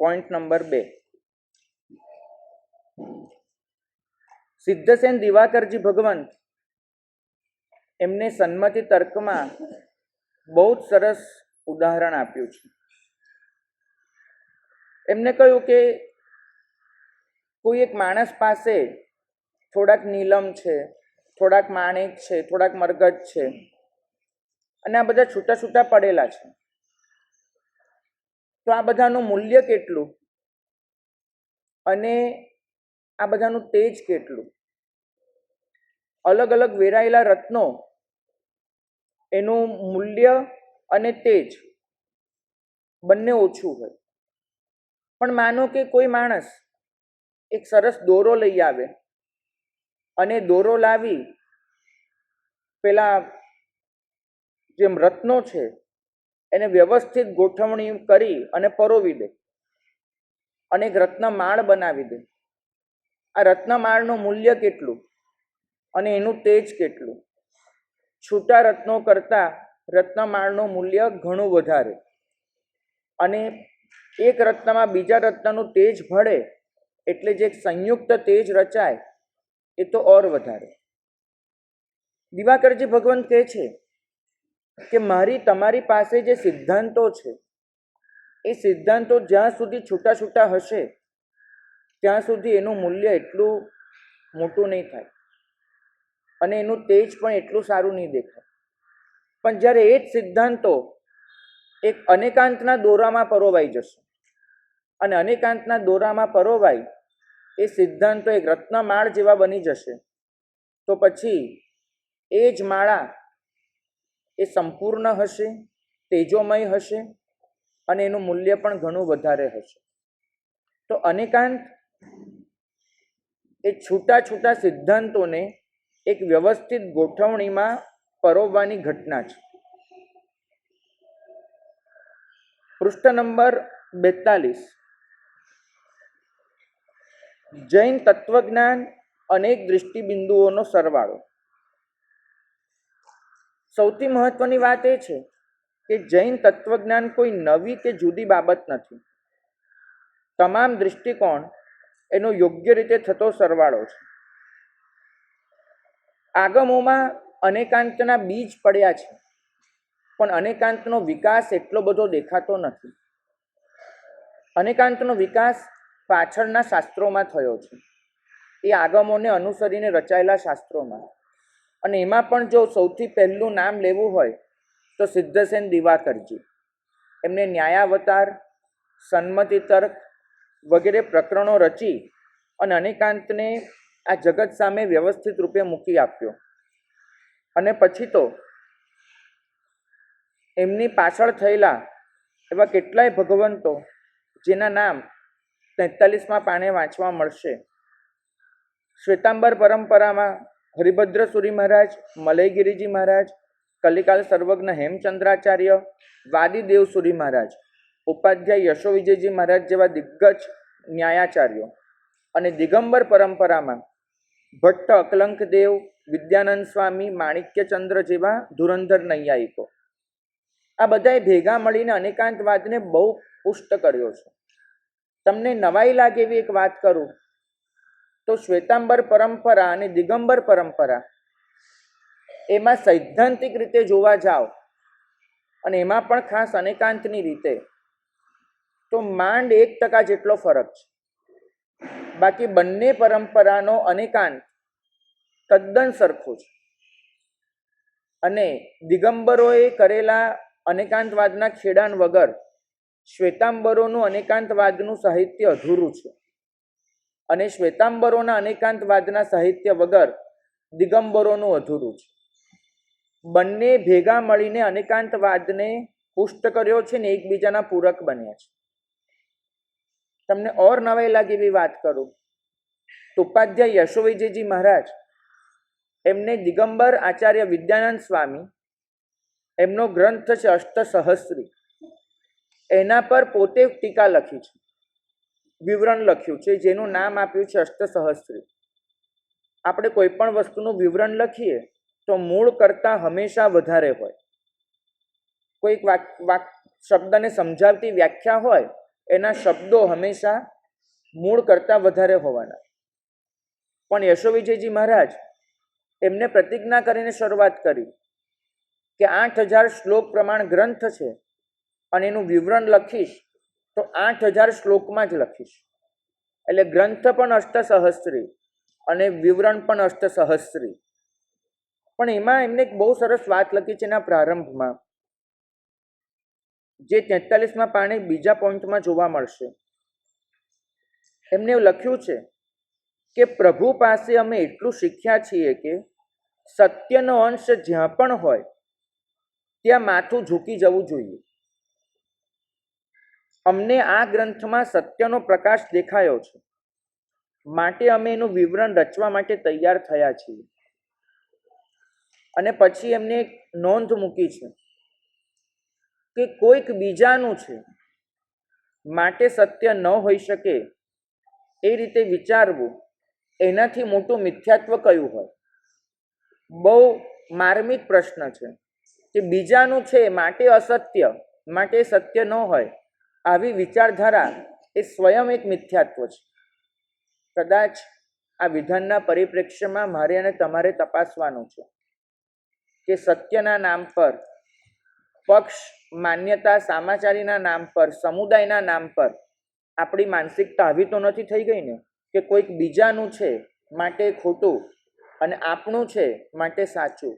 Point number 2, સિદ્ધસેન દિવાકરજી ભગવંત એમને સન્મતિ તર્કમાં બહુ જ સરસ ઉદાહરણ આપ્યું છે. એમને કહ્યું કે કોઈ એક માણસ પાસે થોડાક નીલમ છે, થોડાક માણેક છે, થોડાક મરકત છે, અને આ બધા છૂટા છૂટા પડેલા છે. તો આ બધાનું મૂલ્ય કેટલું અને આ બધાનું તેજ કેટલું? અલગ અલગ વેરાયેલા રત્નો, એનું મૂલ્ય અને તેજ બંને ઓછું હોય. પણ માનો કે કોઈ માણસ એક સરસ દોરો લઈ આવે અને દોરો લાવી પેલા જેમ રત્નો છે એને વ્યવસ્થિત ગોઠવણી કરી અને પરોવી દે અને એક રત્નમાળ બનાવી દે. આ રત્નમાળનું મૂલ્ય કેટલું અને એનું તેજ કેટલું? છૂટા રત્નો કરતાં રત્નમાળનું મૂલ્ય ઘણું વધારે, અને એક રત્નમાં બીજા રત્નનું તેજ ભળે એટલે જે સંયુક્ત તેજ રચાય એ તો ઓર વધારે. દિવાકરજી ભગવંત કહે છે કે મારી તમારી પાસે જે સિદ્ધાંતો છે એ સિદ્ધાંતો જ્યાં સુધી છૂટા છૂટા હશે ત્યાં સુધી એનું મૂલ્ય એટલું મોટું નહીં થાય અને એનું તેજ પણ એટલું સારું નહીં દેખાય. પણ જ્યારે એ જ સિદ્ધાંતો એક અનેકાંતના દોરામાં પરોવાઈ જશે અને અનેકાંતના દોરામાં પરોવાઈ એ સિદ્ધાંતો એક રત્નમાળ જેવા બની જશે, તો પછી એ જ માળા એ સંપૂર્ણ હશે, તેજોમય હશે અને એનું મૂલ્ય પણ ઘણું વધારે હશે. તો અનેકાંત એ છૂટા છૂટા સિદ્ધાંતોને એક વ્યવસ્થિત ગોઠવણીમાં પરોવવાની ઘટના છે. પૃષ્ઠ નંબર 42, જૈન તત્વજ્ઞાન અનેક દૃષ્ટિબિંદુઓનો સરવાળો. સૌથી મહત્વની વાત એ છે કે જૈન તત્વજ્ઞાન કોઈ નવી કે જુદી બાબત નથી. તમામ દૃષ્ટિકોણ એનો યોગ્ય રીતે થતો સરવાળો છે. આગમોમાં અનેકાંતના બીજ પડ્યા છે, પણ અનેકાંતનો વિકાસ એટલો બધો દેખાતો નથી. અનેકાંતનો વિકાસ પાછળના શાસ્ત્રોમાં થયો છે, એ આગમોને અનુસરીને રચાયેલા શાસ્ત્રોમાં. અને એમાં પણ જો સૌથી પહેલું નામ લેવું હોય તો સિદ્ધસેન દિવાકરજી. એમને ન્યાયાવતાર, સન્મતિ તર્ક વગેરે પ્રકરણો રચી અને અનેકાંતને આ જગત સામે વ્યવસ્થિત રૂપે મૂકી આપ્યો. અને પછી તો એમની પાછળ થયેલા એવા કેટલાય ભગવંતો જેના નામ 43મા પાને વાંચવા મળશે. શ્વેતાંબર પરંપરામાં હરિભદ્ર સુરી મહારાજ, મલયગીરીજી મહારાજ, કલિકાલ સર્વજ્ઞ હેમચંદ્રાચાર્ય, વાદીદેવ સુરી મહારાજ, ઉપાધ્યાય યશોવિજયજી મહારાજ જેવા દિગ્ગજ ન્યાયાચાર્યો, અને દિગંબર પરંપરામાં ભટ્ટ અકલંકદેવ, વિદ્યાનંદ સ્વામી, માણિક્યચંદ્ર જેવા ધુરંધર નૈયાયિકો. આ બધાએ ભેગા મળીને અનેકાંતવાદને બહુ પુષ્ટ કર્યો છે. તમને નવાઈ લાગે એવી એક વાત કરું તો શ્વેતાંબર પરંપરા અને દિગંબર પરંપરા એમાં સૈદ્ધાંતિક રીતે જોવા જાઓ અને એમાં પણ ખાસ અનેકાંતની રીતે તો માંડ 1% જેટલો ફરક છે. બાકી બંને પરંપરાનો અનેકાંત તદ્દન સરખો છે. અને દિગંબરોએ કરેલા અનેકાંતવાદના ખેડાણ વગર શ્વેતાંબરોનું અનેકાંતવાદનું સાહિત્ય અધૂરું છે, અને શ્વેતાંબરોના અનેકાંતવાદના સાહિત્ય વગર દિગંબરોનું અધૂરું છે. બંને ભેગા મળીને અનેકાંતવાદને પુષ્ટ કર્યો છે ને એકબીજાના પૂરક બન્યા છે. તમને ઓર નવાઈ લાગે એવી વાત કરું તો ઉપાધ્યાય યશોવિજયજી મહારાજ, એમને દિગંબર આચાર્ય વિદ્યાનંદ સ્વામી, એમનો ગ્રંથ છે અષ્ટસહસ્રી, એના પર પોતે ટીકા લખી છે, વિવરણ લખ્યું છે, જેનું નામ આપ્યું છે અષ્ટસહસ્રી. આપણે કોઈ પણ વસ્તુનું વિવરણ લખીએ તો મૂળ કરતાં હંમેશા વધારે હોય. કોઈક શબ્દને સમજાવતી વ્યાખ્યા હોય એના શબ્દો હંમેશા મૂળ કરતાં વધારે હોવાના. પણ યશોવિજયજી મહારાજ એમને પ્રતિજ્ઞા કરીને શરૂઆત કરી કે 8000 શ્લોક પ્રમાણ ગ્રંથ છે અને એનું વિવરણ લખીશ તો 8000 શ્લોકમાં જ લખીશ. એટલે ગ્રંથ પણ અષ્ટસહસ્ત્રી અને વિવરણ પણ અષ્ટસહસ્ત્રી. પણ એમાં એમને એક બહુ સરસ વાત લખી છે એના પ્રારંભમાં, જે 43માં પાને બીજા પોઈન્ટમાં જોવા મળશે. એમને એવું લખ્યું છે કે પ્રભુ પાસે અમે એટલું શીખ્યા છીએ કે સત્યનો અંશ જ્યાં પણ હોય ત્યાં માથું ઝૂકી જવું જોઈએ. અમને આ ગ્રંથમાં સત્યનો પ્રકાશ દેખાયો છે, માટે અમે એનું વિવરણ રચવા માટે તૈયાર થયા છીએ. અને પછી એમને એક નોંધ મૂકી છે કે કોઈક બીજાનું છે માટે સત્ય ન હોઈ શકે એ રીતે વિચારવું એનાથી મોટું મિથ્યાત્વ કયું હોય. બહુ માર્મિક પ્રશ્ન છે કે બીજાનું છે માટે અસત્ય, માટે સત્ય ન હોય, આવી વિચારધારા એ સ્વયં એક મિથ્યાત્વ છે. કદાચ આ વિધાનના પરિપ્રેક્ષ્યમાં મારે અને તમારે તપાસવાનું છે કે સત્યના નામ પર, પક્ષ, માન્યતા, સામાચારીના નામ પર, સમુદાયના નામ પર આપણી માનસિકતા આવી તો નથી થઈ ગઈ ને કે કોઈક બીજાનું છે માટે ખોટું અને આપણું છે માટે સાચું.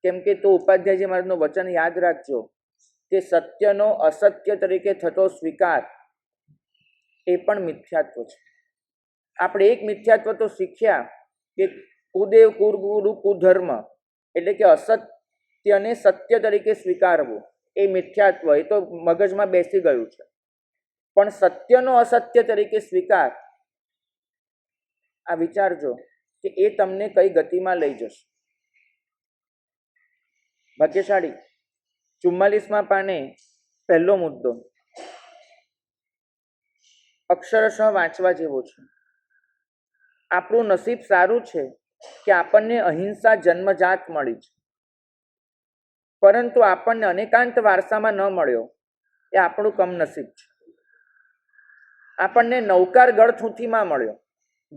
કેમ કે તો ઉપાધ્યાયજી મહારાજનું વચન યાદ રાખજો કે સત્યનો અસત્ય તરીકે થતો સ્વીકાર એ પણ મિથ્યાત્વ છે. આપણે એક મિથ્યાત્વ તો શીખ્યા કે કુદેવ કુરગુરુ કુધર્મ, એટલે કે અસત્યને સત્ય તરીકે સ્વીકારવું એ મિથ્યાત્વ, એ તો મગજમાં બેસી ગયું છે. પણ સત્યનો અસત્ય તરીકે સ્વીકાર, આ વિચારજો કે એ તમને કઈ ગતિમાં લઈ જશે. ભાગ્યશાળી 44માં પાને પહેલો મુદ્દો અક્ષરશઃ વાંચવા જેવો છે. આપણું નસીબ સારું છે કે આપણને અહિંસા જન્મજાત મળી છે, પરંતુ આપણને અનેકાંત વારસામાં ન મળ્યો એ આપણું કમનસીબ છે. આપણને નૌકાર ગળથૂથીમાં મળ્યો.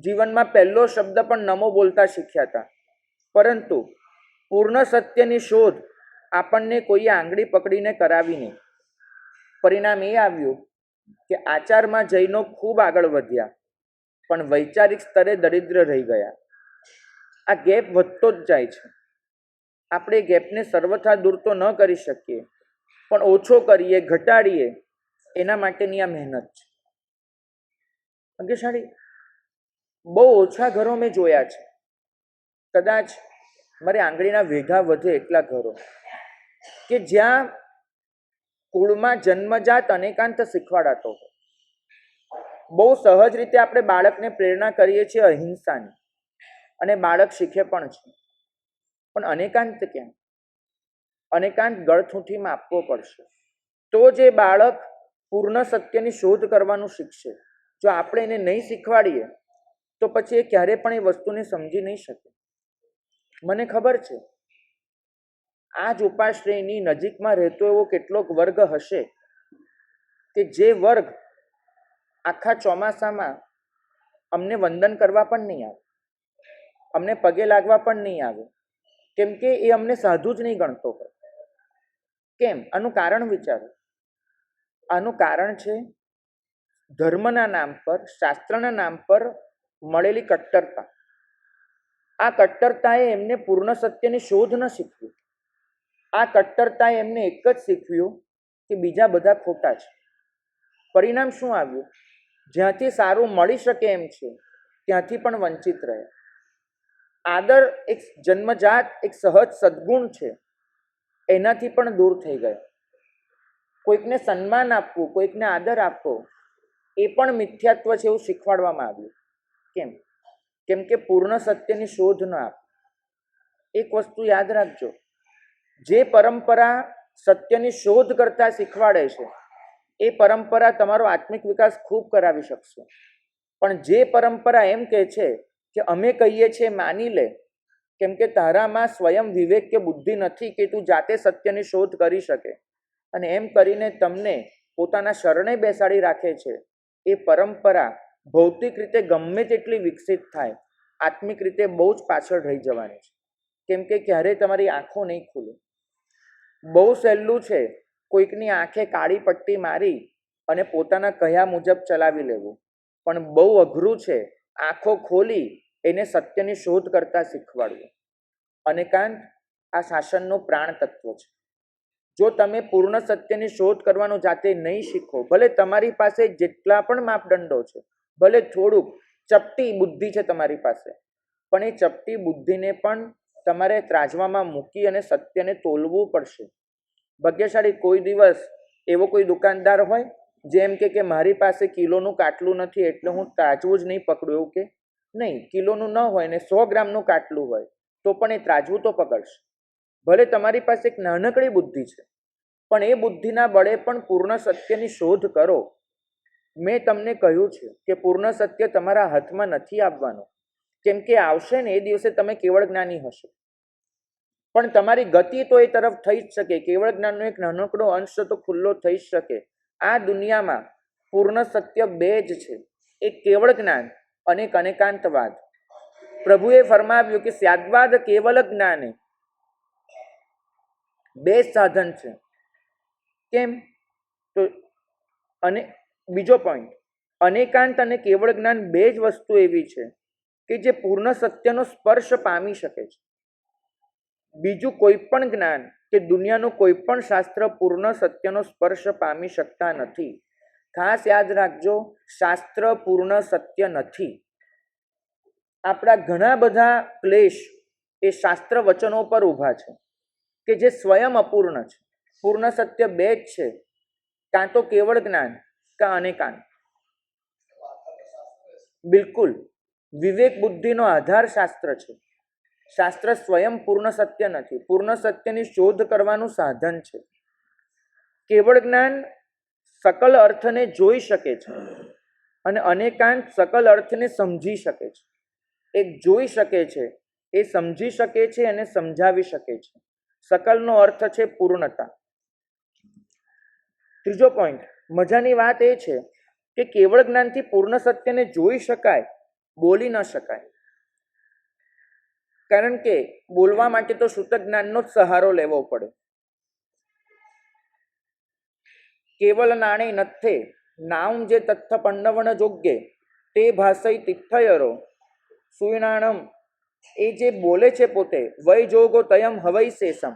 જીવનમાં પહેલો શબ્દ પણ નમો બોલતા શીખ્યા હતા, પરંતુ પૂર્ણ સત્યની શોધ આપણને કોઈએ આંગળી પકડીને કરાવી નહીં. પરિણામ એ આવ્યું કે આચારમાં જૈનો ખૂબ આગળ વધ્યા, પણ વૈચારિક સ્તરે દરિદ્ર રહી ગયા. આ ગેપ વધતો જ જાય છે. આપણે ગેપને સર્વથા દૂર તો ન કરી શકીએ, પણ ઓછો કરીએ, ઘટાડીએ, એના માટેની આ મહેનત છે. ભાગ્યશાળી બહુ ઓછા ઘરો મેં જોયા છે, કદાચ મારી આંગળીના વેઢા વધે એટલા ઘરો, કે જ્યાં કુળમાં જન્મજાત અનેકાંત શીખવાડાતો હોય. બહુ સહજ રીતે આપણે બાળકને પ્રેરણા કરીએ છીએ અહિંસાની, અને બાળક શીખે પણ છે. પણ અનેકાંત ક્યાં? અનેકાંત ગળથૂથીમાં આપવો પડશે, તો જે બાળક પૂર્ણ સત્યની શોધ કરવાનું શીખશે. જો આપણે એને નહીં શીખવાડીએ તો પછી એ ક્યારે પણ એ વસ્તુને સમજી નહીં શકે. મને ખબર છે આ જ ઉપાશ્રયની નજીકમાં રહેતો એવો કેટલોક વર્ગ હશે કે જે વર્ગ આખા ચોમાસામાં અમને વંદન કરવા પણ નહીં આવે, અમને પગે લાગવા પણ નહીં આવે, કેમ કે એ અમને સાધુ જ નહીં ગણતો હોય. કેમ? આનું કારણ વિચારો. આનું કારણ છે ધર્મના નામ પર, શાસ્ત્રના નામ પર મળેલી કટ્ટરતા. આ કટ્ટરતાએ એમને પૂર્ણ સત્યની શોધ ન શીખવી. આ કટ્ટરતાએ એમને એક જ શીખવ્યું કે બીજા બધા ખોટા છે. પરિણામ શું આવ્યું? જ્યાંથી સારું મળી શકે એમ છે ત્યાંથી પણ વંચિત રહે. આદર એક જન્મજાત એક સહજ સદ્ગુણ છે, એનાથી પણ દૂર થઈ ગયા. કોઈકને સન્માન આપવું, કોઈકને આદર આપવો એ પણ મિથ્યાત્વ છે એવું શીખવાડવામાં આવ્યું. કેમ? કેમ કે પૂર્ણ સત્યની શોધ ન આપ. એક વસ્તુ યાદ રાખજો, જે પરંપરા સત્યની શોધ કરતા શીખવાડે છે એ પરંપરા તમારો આત્મિક વિકાસ ખૂબ કરાવી શકશે. પણ જે પરંપરા એમ કહે છે કે અમે કહીએ છીએ માની લે, કેમ કે તારામાં સ્વયં વિવેક કે બુદ્ધિ નથી કે તું જાતે સત્યની શોધ કરી શકે, અને એમ કરીને તમને પોતાના શરણે બેસાડી રાખે છે, એ પરંપરા ભૌતિક રીતે ગમે તેટલી વિકસિત થાય, આત્મિક રીતે બહુ જ પાછળ રહી જવાની છે. કેમ કે ક્યારેય તમારી આંખો નહીં ખુલે. બહુ સહેલું છે કોઈકની આંખે કાળી પટ્ટી મારી અને પોતાના કહ્યા મુજબ ચલાવી લેવું, પણ બહુ અઘરું છે આંખો ખોલી એને સત્યની શોધ કરતા શીખવાડવું. અને કાંત આ શાસનનું પ્રાણ તત્વ છે. જો તમે પૂર્ણ સત્યની શોધ કરવાનું જાતે નહીં શીખો, ભલે તમારી પાસે જેટલા પણ માપદંડો છે, ભલે થોડુંક ચપટી બુદ્ધિ છે તમારી પાસે, પણ એ ચપટી બુદ્ધિને પણ તમારે ત્રાજવામાં મૂકી અને સત્યને તોલવું પડશે. ભાગ્યશાળી કોઈ દિવસ એવો કોઈ દુકાનદાર હોય જેમ કે મારી પાસે કિલોનું કાટલું નથી એટલે હું ત્રાજવું જ નહીં પકડું, એવું કે નહીં. કિલોનું ન હોય ને 100 ગ્રામનું કાટલું હોય તો પણ એ ત્રાજવું તો પકડશે. ભલે તમારી પાસે એક નાનકડી બુદ્ધિ છે, પણ એ બુદ્ધિના બળે પણ પૂર્ણ સત્યની શોધ કરો. મેં તમને કહ્યું છે કે પૂર્ણ સત્ય તમારા હાથમાં નથી આવવાનું, કેમ કે આવશે ને એ દિવસે તમે કેવળ જ્ઞાની હશો. પણ તમારી ગતિ તો એ તરફ થઈ જ શકે. કેવળ જ્ઞાનનો એક નાનકડો અંશ તો ખુલ્લો થઈ જ શકે. આ દુનિયામાં પૂર્ણ સત્ય બે જ છે, એક કેવળ જ્ઞાન અને એક અનેકાંતવાદ. પ્રભુએ ફરમાવ્યું કે સ્યાદ્વાદ કેવલ જ્ઞાને બે સાધન છે. કેમ? તો અને બીજો પોઈન્ટ, અનેકાંત અને કેવળ જ્ઞાન બે જ વસ્તુ એવી છે કે જે પૂર્ણ સત્યનો સ્પર્શ પામી શકે છે. બીજું કોઈ પણ જ્ઞાન કે દુનિયાનું કોઈ પણ શાસ્ત્ર પૂર્ણ સત્યનો સ્પર્શ પામી શકતા નથી. ખાસ યાદ રાખજો, શાસ્ત્ર પૂર્ણ સત્ય નથી. આપણા ઘણા બધા ક્લેશ એ શાસ્ત્ર વચનો પર ઊભા છે કે જે સ્વયં અપૂર્ણ છે. પૂર્ણ સત્ય બે જ છે, કાં તો કેવળ જ્ઞાન કાં અનેકાંત. બિલકુલ, વિવેક બુદ્ધિનો આધાર શાસ્ત્ર છે. શાસ્ત્ર સ્વયં પૂર્ણ સત્ય નથી, પૂર્ણ સત્યની શોધ કરવાનું સાધન છે. કેવળ જ્ઞાન સકલ અર્થને જોઈ શકે છે અને અનેકાંત સકલ અર્થને સમજી શકે છે. એક જોઈ શકે છે, એ સમજી શકે છે અને સમજાવી શકે છે. સકલનો અર્થ છે પૂર્ણતા. ત્રીજો પોઈન્ટ, મજાની વાત એ છે કે કેવળ જ્ઞાનથી પૂર્ણ સત્યને જોઈ શકાય, બોલી ન શકાય. કારણ કે બોલવા માટે તો શુદ્ધ જ્ઞાનનો જ સહારો લેવો પડે. કેવલ નાણે નથે નામ જે તથ્થ પંડવણ જોગ્ય તે ભાષઈ તિથ્થયરો સુયનાણમ. એ જે બોલે છે પોતે વય જોગો તયમ હવઈ શેષમ.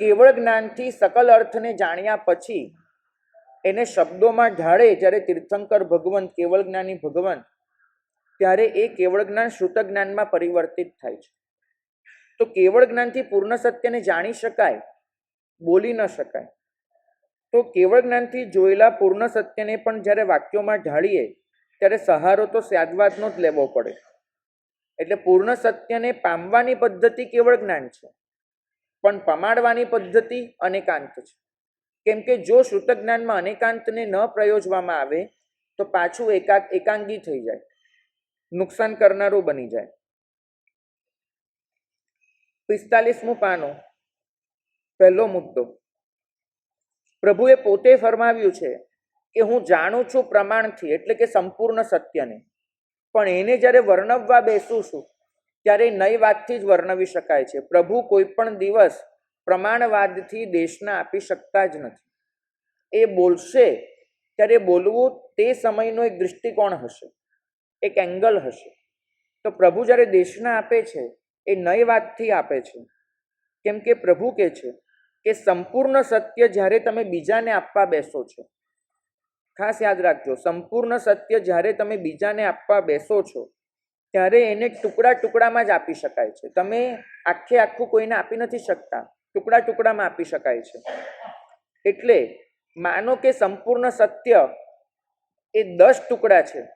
કેવળ જ્ઞાનથી સકલ અર્થને જાણ્યા પછી એને શબ્દોમાં ઢાળે જ્યારે તીર્થંકર ભગવંત, કેવળ જ્ઞાની ભગવંત, ત્યારે એ કેવળ જ્ઞાન શ્રુત જ્ઞાનમાં પરિવર્તિત થાય છે. તો કેવળ જ્ઞાનથી પૂર્ણ સત્યને જાણી શકાય, બોલી ન શકાય. તો કેવળ જ્ઞાનથી જોયેલા પૂર્ણ સત્યને પણ જ્યારે વાક્યોમાં ઢાળીએ ત્યારે સહારો તો સ્યાદ્વાદનો જ લેવો પડે. એટલે પૂર્ણ સત્યને પામવાની પદ્ધતિ કેવળ જ્ઞાન છે, પણ પમાડવાની પદ્ધતિ અનેકાંત છે. કેમ કે જો શ્રુત જ્ઞાનમાં અનેકાંતને ન પ્રયોજવામાં આવે તો પાછું એકાંગી થઈ જાય, નુકસાન કરનારું બની જાય. 45મું પાનું, પહેલો મુદ્દો. પ્રભુએ પોતે ફરમાવ્યું છે કે હું જાણું છું પ્રમાણથી, એટલે કે સંપૂર્ણ સત્યને, પણ એને જ્યારે વર્ણવવા બેસું છું ત્યારે નઈ વાતથી જ વર્ણવી શકાય છે. પ્રભુ કોઈ પણ દિવસ પ્રમાણવાદથી દેશના આપી શકતા જ નથી. એ બોલશે ત્યારે બોલવું તે સમયનો એક દૃષ્ટિકોણ હશે, એક એંગલ હશે. તો પ્રભુ જ્યારે દેશના આપે છે એ નઈ વાતથી આપે છે. કેમ કે પ્રભુ કહે છે કે સંપૂર્ણ સત્ય જ્યારે તમે બીજાને આપવા બેસો છો, ખાસ યાદ રાખજો, સંપૂર્ણ સત્ય જ્યારે તમે બીજાને આપવા બેસો છો ત્યારે એને ટુકડા ટુકડામાં જ આપી શકાય છે. તમે આખે આખું કોઈને આપી નથી શકતા, ટુકડા ટુકડામાં આપી શકાય છે. એટલે માનો કે સંપૂર્ણ સત્ય એ 10 ટુકડા છે,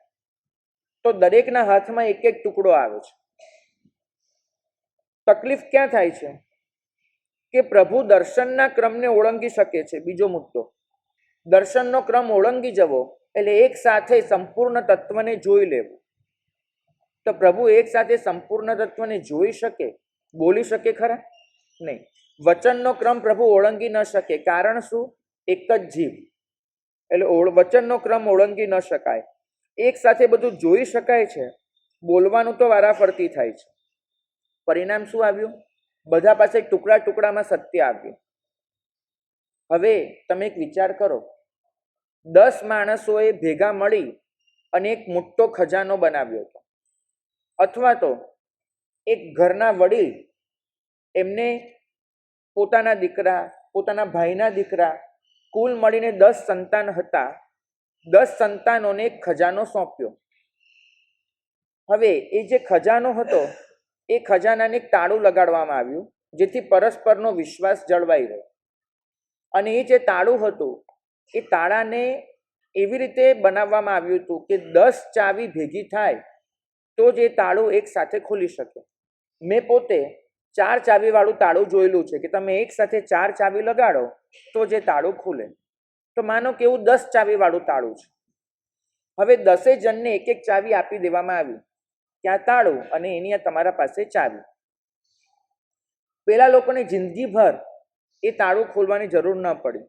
તો દરેકના હાથમાં એક એક ટુકડો આવે છે. તકલીફ ક્યાં થાય છે કે પ્રભુ દર્શનના ક્રમને ઓળંગી શકે છે. બીજો મુદ્દો, દર્શનનો ક્રમ ઓળંગી જવો એટલે એક સાથે સંપૂર્ણ તત્વને જોઈ લેવું. તો પ્રભુ એક સાથે સંપૂર્ણ તત્વને જોઈ શકે, બોલી શકે ખરા? નહીં. વચનનો ક્રમ પ્રભુ ઓળંગી ન શકે. કારણ શું? એક જ જીવ. એટલે વચનનો ક્રમ ઓળંગી ન શકાય. એક સાથે બધું જોઈ શકાય છે, બોલવાનું તો વારાફરતી થાય છે. પરિણામ શું આવ્યું? બધા પાસે ટુકડા ટુકડામાં સત્ય આવ્યું. હવે તમે એક વિચાર કરો, 10 માણસોએ ભેગા મળી અને એક મોટો ખજાનો બનાવ્યો હતો, અથવા તો એક ઘરના વડીલ એમને પોતાના દીકરા, પોતાના ભાઈના દીકરા, કુલ મળીને 10 સંતાન હતા. 10 સંતાનોને એક ખજાનો સોંપ્યો. હવે એ જે ખજાનો હતો એ ખજાનાને એક તાળું લગાડવામાં આવ્યું, જેથી પરસ્પરનો વિશ્વાસ જળવાઈ રહે. અને એ જે તાળું હતું એ તાળાને એવી રીતે બનાવવામાં આવ્યું હતું કે 10 ચાવી ભેગી થાય તો જ એ તાળું એક સાથે ખુલી શકે. મેં પોતે 4 ચાવીવાળું તાળું જોયેલું છે કે તમે એક સાથે 4 ચાવી લગાડો તો જે તાળું ખુલે. તો માનો કે એવું 10 ચાવીવાળું તાળું છે. હવે 10 જણને એક એક ચાવી આપી દેવામાં આવી, ત્યાં તાળું અને એની તમારા પાસે ચાવી. પેલા લોકોને જિંદગીભર એ તાળું ખોલવાની જરૂર ન પડી.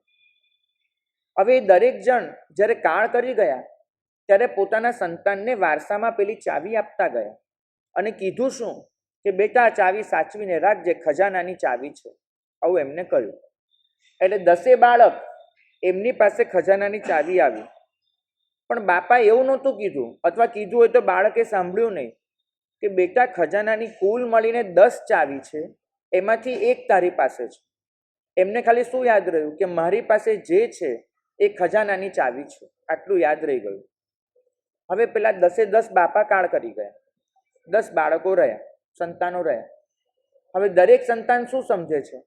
હવે દરેક જણ જ્યારે કાળ કરી ગયા ત્યારે પોતાના સંતાનને વારસામાં પેલી ચાવી આપતા ગયા અને કીધું શું કે બેટા ચાવી સાચવીને રાખજે, ખજાનાની ચાવી છે. આવું એમને કહ્યું. એટલે 10 બાળક એમની પાસે ખજાનાની ચાવી આવી. પણ બાપા એવું નહોતું કીધું, અથવા કીધું હોય તો બાળકે સાંભળ્યું નહીં કે બેટા ખજાનાની કુલ મળીને 10 ચાવી છે, એમાંથી એક તારી પાસે છે. એમને ખાલી શું યાદ રહ્યું કે મારી પાસે જે છે એ ખજાનાની ચાવી છે, આટલું યાદ રહી ગયું. હવે પેલા 10 બાપા કાળ કરી ગયા, 10 બાળકો રહ્યા, સંતાનો રહ્યા. હવે દરેક સંતાન શું સમજે છે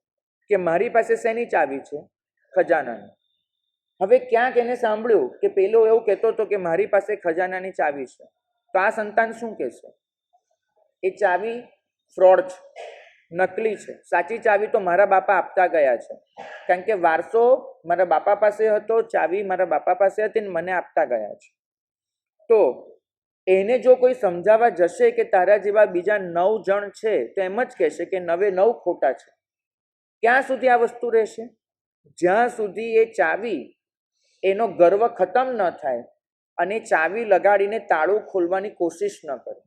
કે મારી પાસે શેની ચાવી છે? ખજાનાની. હવે ક્યાંક એને સાંભળ્યું કે પેલો એવું કહેતો હતો કે મારી પાસે ખજાનાની ચાવી છે, તો આ સંતાન શું કહેશે? એ ચાવી ફ્રોડ છે, નકલી છે. સાચી ચાવી તો મારા બાપા આપતા ગયા છે, કારણ કે વારસો મારા બાપા પાસે હતો, ચાવી મારા બાપા પાસે હતી ને મને આપતા ગયા છે. તો એને જો કોઈ સમજાવવા જશે કે તારા જેવા બીજા 9 જણ છે તો એમ જ કહેશે કે 9 ખોટા છે. ક્યાં સુધી આ વસ્તુ રહેશે? જ્યાં સુધી એ ચાવી એનો ગર્વ ખતમ ન થાય અને ચાવી લગાડીને તાળું ખોલવાની કોશિશ ન કરે.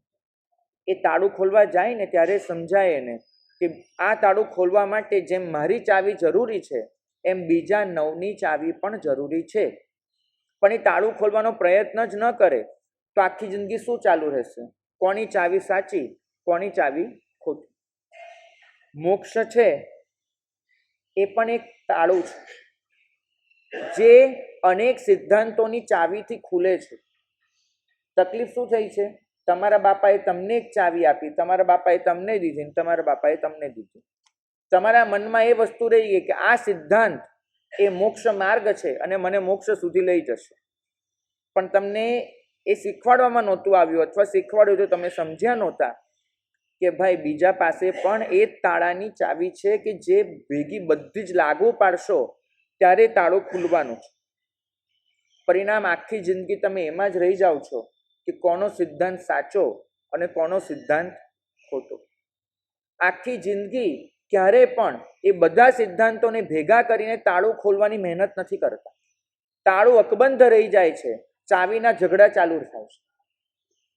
એ તાળું ખોલવા જાય ને ત્યારે સમજાય એને કે આ તાળું ખોલવા માટે જેમ મારી ચાવી જરૂરી છે એમ બીજા 9ની ચાવી પણ જરૂરી છે. પણ એ તાળું ખોલવાનો પ્રયત્ન જ ન કરે તો આખી જિંદગી શું ચાલુ રહેશે? કોની ચાવી સાચી, કોની ચાવી ખોટી? મોક્ષ છે એ પણ એક તાળું છે જે અનેક સિદ્ધાંતોની ચાવીથી ખુલે છે. તકલીફ શું થઈ છે? તમારા બાપાએ તમને એક ચાવી આપી, તમારા બાપાએ તમને દીધી, તમારા બાપાએ તમને દીધી. તમારા મનમાં એ વસ્તુ રહી ગઈ કે આ સિદ્ધાંત એ મોક્ષ માર્ગ છે અને મને મોક્ષ સુધી લઈ જશે. પણ તમને એ શીખવાડવામાં નહોતું આવ્યું, અથવા શીખવાડ્યું તો તમે સમજ્યા નહોતા કે ભાઈ બીજા પાસે પણ એ જ તાળાની ચાવી છે કે જે ભેગી બધી જ લાગુ પાડશો ત્યારે તાળું ખુલવાનું છે. પરિણામ આખી જિંદગી તમે એમાં જ રહી જાઓ છો કે કોનો સિદ્ધાંત સાચો અને કોનો સિદ્ધાંત ખોટો. આખી જિંદગી ક્યારે પણ એ બધા સિદ્ધાંતોને ભેગા કરીને તાળું ખોલવાની મહેનત નથી કરતા. તાળું અકબંધ રહી જાય છે, ચાવીના ઝઘડા ચાલુ થાય છે.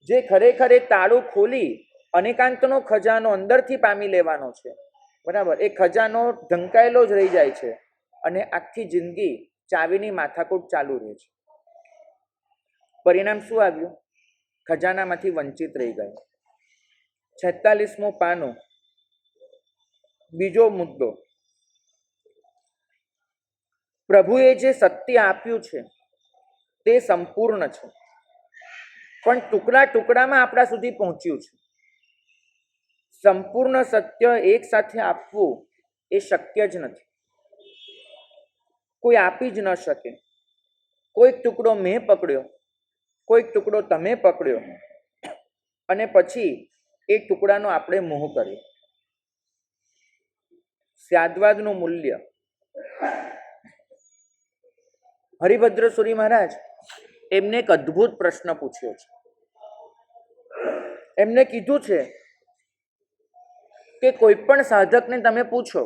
જે ખરેખર એ તાળું ખોલી અનેકાંતનો ખજાનો અંદરથી પામી લેવાનો છે, બરાબર, એ ખજાનો ઢંકાયેલો જ રહી જાય છે અને આખી જિંદગી ચાવીની માથાકૂટ ચાલુ રહે છે. પરિણામ શું આવ્યું? ખજાનામાંથી વંચિત રહી ગયા. 46મું પાનું, બીજો મુદ્દો. પ્રભુએ જે સત્ય આપ્યું છે તે સંપૂર્ણ છે, પણ ટુકડા ટુકડામાં આપણા સુધી પહોંચ્યું છે. સંપૂર્ણ સત્ય એક સાથે આપવું એ શક્ય જ નથી. કોઈ આપી જ ન શકે. કોઈક ટુકડો મેં પકડ્યો, કોઈક ટુકડો તમે પકડ્યો અને પછી એ ટુકડાનો આપણે મોહ કર્યો. સ્યાદવાદનું મૂલ્ય. હરિભદ્ર સુરી મહારાજ એમને એક અદ્ભુત પ્રશ્ન પૂછ્યો છે. એમને કીધું છે કે કોઈ પણ સાધકને તમે પૂછો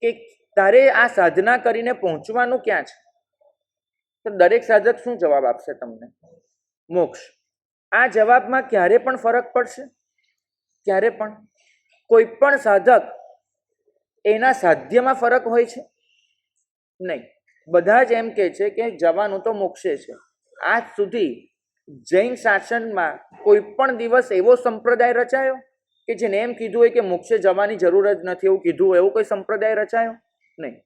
કે તારે આ સાધના કરીને પહોંચવાનું ક્યાં છે? તો દરેક સાધક શું જવાબ આપશે તમને? મોક્ષ. આ જવાબમાં ક્યારે પણ ફરક પડશે? ક્યારે પણ? કોઈ પણ સાધક એના સાધ્યમાં ફરક હોય છે? નહીં. બધા જ એમ કે છે કે જવાનું તો મોક્ષે છે. આજ સુધી જૈન શાસનમાં કોઈ પણ દિવસ એવો સંપ્રદાય રચાયો કે જેને એમ કીધું હોય કે મોક્ષે જવાની જરૂર જ નથી, એવું કીધું હોય, એવો કોઈ સંપ્રદાય રચાયો નહીં.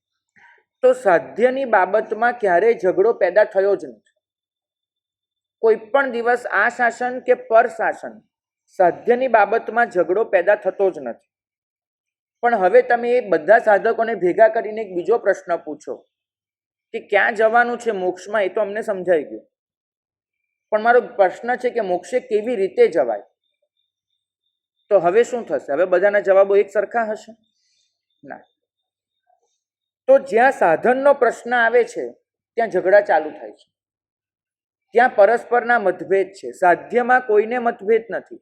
તો સાધ્યની બાબતમાં ક્યારેય ઝઘડો પેદા થયો જ નથી. કોઈ પણ દિવસ આ શાસન કે પર શાસન સાધ્યની બાબતમાં ઝઘડો પેદા થતો જ નથી. પણ હવે તમે એ બધા સાધકોને ભેગા કરીને એક બીજો પ્રશ્ન પૂછો કે ક્યાં જવાનું છે મોક્ષમાં, એ તો અમને સમજાઈ ગયું, પણ મારો પ્રશ્ન છે કે મોક્ષે કેવી રીતે જવાય? તો હવે શું થશે? હવે બધાના જવાબો એક સરખા હશે? ના. તો જ્યાં સાધનનો પ્રશ્ન આવે છે ત્યાં ઝઘડા ચાલુ થાય છે, ત્યાં પરસ્પરના મતભેદ છે. સાધ્યમાં કોઈને મતભેદ નથી.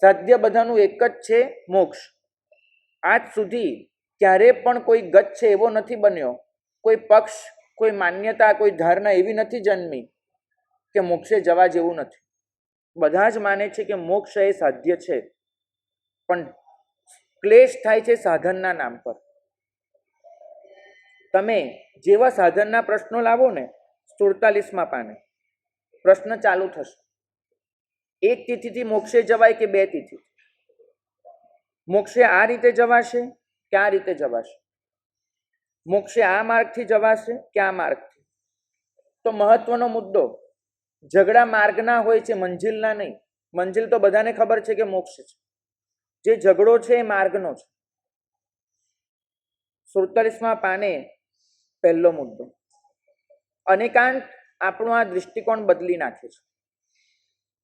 સાધ્ય બધાનું એક જ છે, મોક્ષ. આજ સુધી ક્યારે પણ કોઈ ગત છે એવો નથી બન્યો, કોઈ પક્ષ, કોઈ માન્યતા, કોઈ ધારણા એવી નથી જન્મી કે મોક્ષે જવા જેવું નથી. બધા જ માને છે કે મોક્ષ એ સાધ્ય છે, પણ ક્લેશ થાય છે સાધનના નામ પર. તમે જેવા સાધનના પ્રશ્નો લાવો ને, 47મા પાને પ્રશ્ન ચાલુ થશે, એક તિથિથી મોક્ષે જવાય કે બે તિથિ? મોક્ષે આ રીતે જવાશે કે આ રીતે જવાશે? મોક્ષે આ માર્ગથી જવાશે કે આ માર્ગથી? તો મહત્વનો મુદ્દો, ઝઘડા માર્ગના હોય છે, મંજિલના નહીં. મંજિલ તો બધાને ખબર છે કે મોક્ષ છે. જે ઝઘડો છે એ માર્ગનો છે. 47મા પાને પહેલો મુદ્દો. અનેકાંત આપણો આ દૃષ્ટિકોણ બદલી નાખે છે.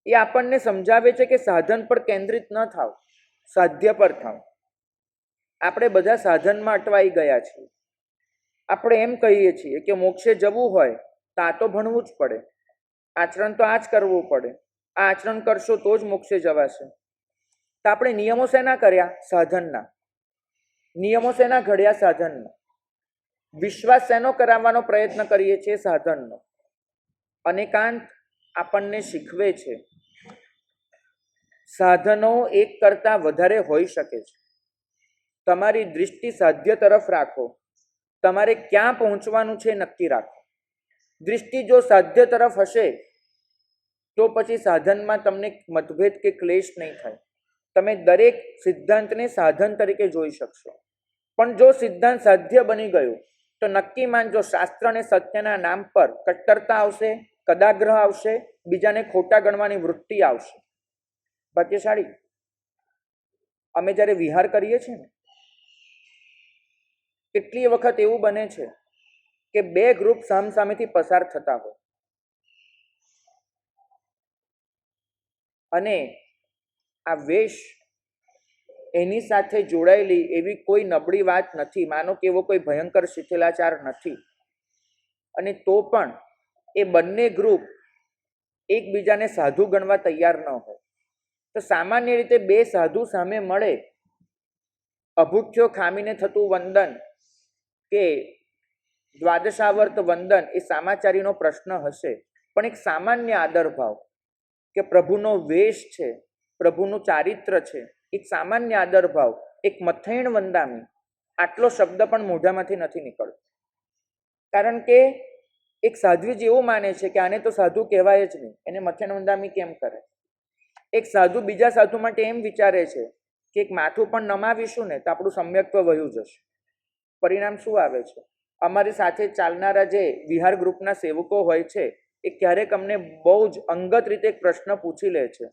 એ આપણને સમજાવે છે કે સાધન પર કેન્દ્રિત ન થાવ, સાધ્ય પર થાવ. આપણે બધા સાધનમાં અટવાઈ ગયા છીએ. આપણે એમ કહીએ છીએ કે મોક્ષે જવું હોય તો આ તો ભણવું જ પડે, આચરણ તો આ જ કરવું પડે, આ આચરણ કરશો તો જ મોક્ષે જવાશે. તો આપણે નિયમો શેના કર્યા? સાધનના. નિયમો શેના ઘડ્યા? સાધનના. વિશ્વાસ શેનો કરાવવાનો પ્રયત્ન કરીએ છીએ? સાધનનો. અનેકાંત આપણને શીખવે છે સાધનો એક કરતાં વધારે હોઈ શકે છે. તમારી દૃષ્ટિ સાધ્ય તરફ રાખો. તમારે ક્યાં પહોંચવાનું છે નક્કી રાખો. દૃષ્ટિ જો સાધ્ય તરફ હશે તો પછી સાધનમાં તમને મતભેદ કે ક્લેશ નહીં થાય. તમે દરેક સિદ્ધાંતને સાધન તરીકે જોઈ શકશો. પણ જો સિદ્ધાંત સાધ્ય બની ગયું તો નક્કી માનજો, શાસ્ત્ર અને સત્યના નામ પર કટ્ટરતા આવશે, કદાગ્રહ આવશે, બીજાને ખોટા ગણવાની વૃત્તિ આવશે. ભાગ્યશાળી અમે જ્યારે વિહાર કરીએ છીએ ને, કેટલી વખત એવું બને છે કે બે ગ્રુપ સામસામેથી પસાર થતા હોય અને આ વેશ એની સાથે જોડાયેલી એવી કોઈ નબળી વાત નથી, માનો કે એવો કોઈ ભયંકર શિથિલાચાર નથી, અને તો પણ એ બંને ગ્રુપ એકબીજાને સાધુ ગણવા તૈયાર ન હોય, તો સામાન્ય રીતે બે સાધુ સામે મળે, અભૂખ્યો ખામીને થતું વંદન કે દ્વાદશાવર્ત વંદન એ સામાચારીનો પ્રશ્ન હશે, પણ એક સામાન્ય આદર ભાવ કે પ્રભુનો વેશ છે, પ્રભુનું ચારિત્ર છે, એક સામાન્ય આદર ભાવ, એક મથૈણ વંદામી, આટલો શબ્દ પણ મોઢામાંથી નથી નીકળતો. કારણ કે એક સાધ્વીજી એવું માને છે કે આને તો સાધુ કહેવાય જ નહીં, એને મથૈણ વંદામી કેમ કરે? એક સાધુ બીજા સાધુ માટે એમ વિચારે છે કે એક માથું પણ નમાવીશું ને તો આપણું સમ્યક્ત્વ વયું જશે. પરિણામ શું આવે છે? અમારી સાથે ચાલનારા જે વિહાર ગ્રુપના સેવકો હોય છે એ ક્યારેક અમને બહુ જ અંગત રીતે એક પ્રશ્ન પૂછી લે છે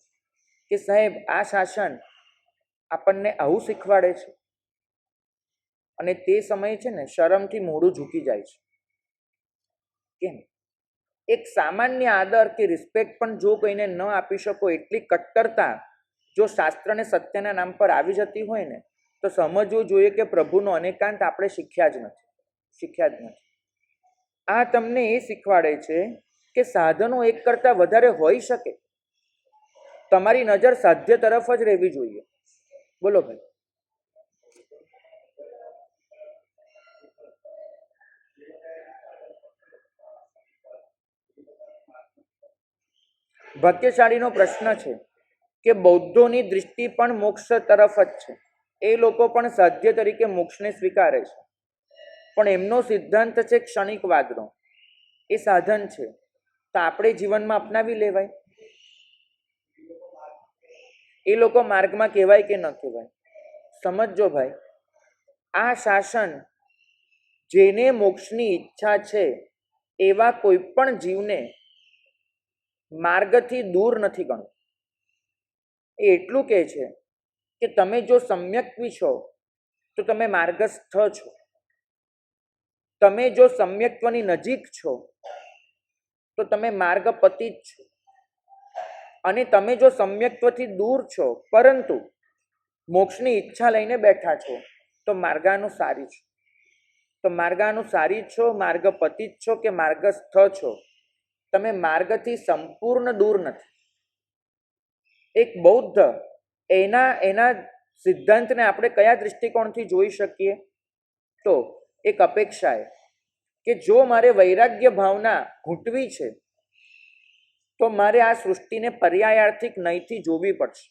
કે સાહેબ, આ શાસન આપણને આવું શીખવાડે છે? અને તે સમયે છે ને શરમથી મોઢું ઝૂકી જાય છે. કેમ? એક સામાન્ય આદર કે રિસ્પેક્ટ પણ જો કોઈને ન આપી શકો એટલી કટ્ટરતા જો શાસ્ત્ર અને સત્યના નામ પર આવી જતી હોય ને, તો સમજવું જોઈએ કે પ્રભુનો અનેકાંત આપણે શીખ્યા જ નથી. આ તમને એ શીખવાડે છે કે સાધનો એક કરતાં વધારે હોઈ શકે, તમારી નજર સાધ્ય તરફ જ રહેવી જોઈએ. બોલો ભાઈ. ભાગ્યશાળીનો પ્રશ્ન છે કે બૌદ્ધોની દૃષ્ટિ પણ મોક્ષ તરફ જ છે. એ લોકો પણ સાધ્ય તરીકે મોક્ષને સ્વીકારે છે, પણ એમનો સિદ્ધાંત છે ક્ષણિકવાદનો. એ સાધન છે, તો આપણે જીવનમાં અપનાવી લેવાય. એ લોકો માર્ગમાં કહેવાય કે ન કહેવાય? સમજો ભાઈ, આ શાસન જેને મોક્ષની ઈચ્છા છે એવા કોઈ પણ જીવને માર્ગથી દૂર નથી ગણતું. એ એટલું કહે છે કે તમે જો સમ્યક્વી છો તો તમે માર્ગસ્થ છો, તમે જો સમ્યક્ત્વની નજીક છો તો તમે માર્ગપતિ જ છો, અને તમે જો સમ્યક્ત્વથી દૂર છો પરંતુ મોક્ષની ઈચ્છા લઈને બેઠા છો તો માર્ગાનુસારી છો. તો માર્ગાનુસારી છો, માર્ગપતિ જ છો કે માર્ગસ્થ છો, તમે માર્ગથી સંપૂર્ણ દૂર નથી. એક બૌદ્ધ એના સિદ્ધાંતને આપણે કયા દૃષ્ટિકોણથી જોઈ શકીએ? તો એક અપેક્ષાએ કે જો મારે વૈરાગ્ય ભાવના ઘૂંટવી છે તો મારે આ સૃષ્ટિને પર્યાયાર્થિક નયથી જોવી પડશે,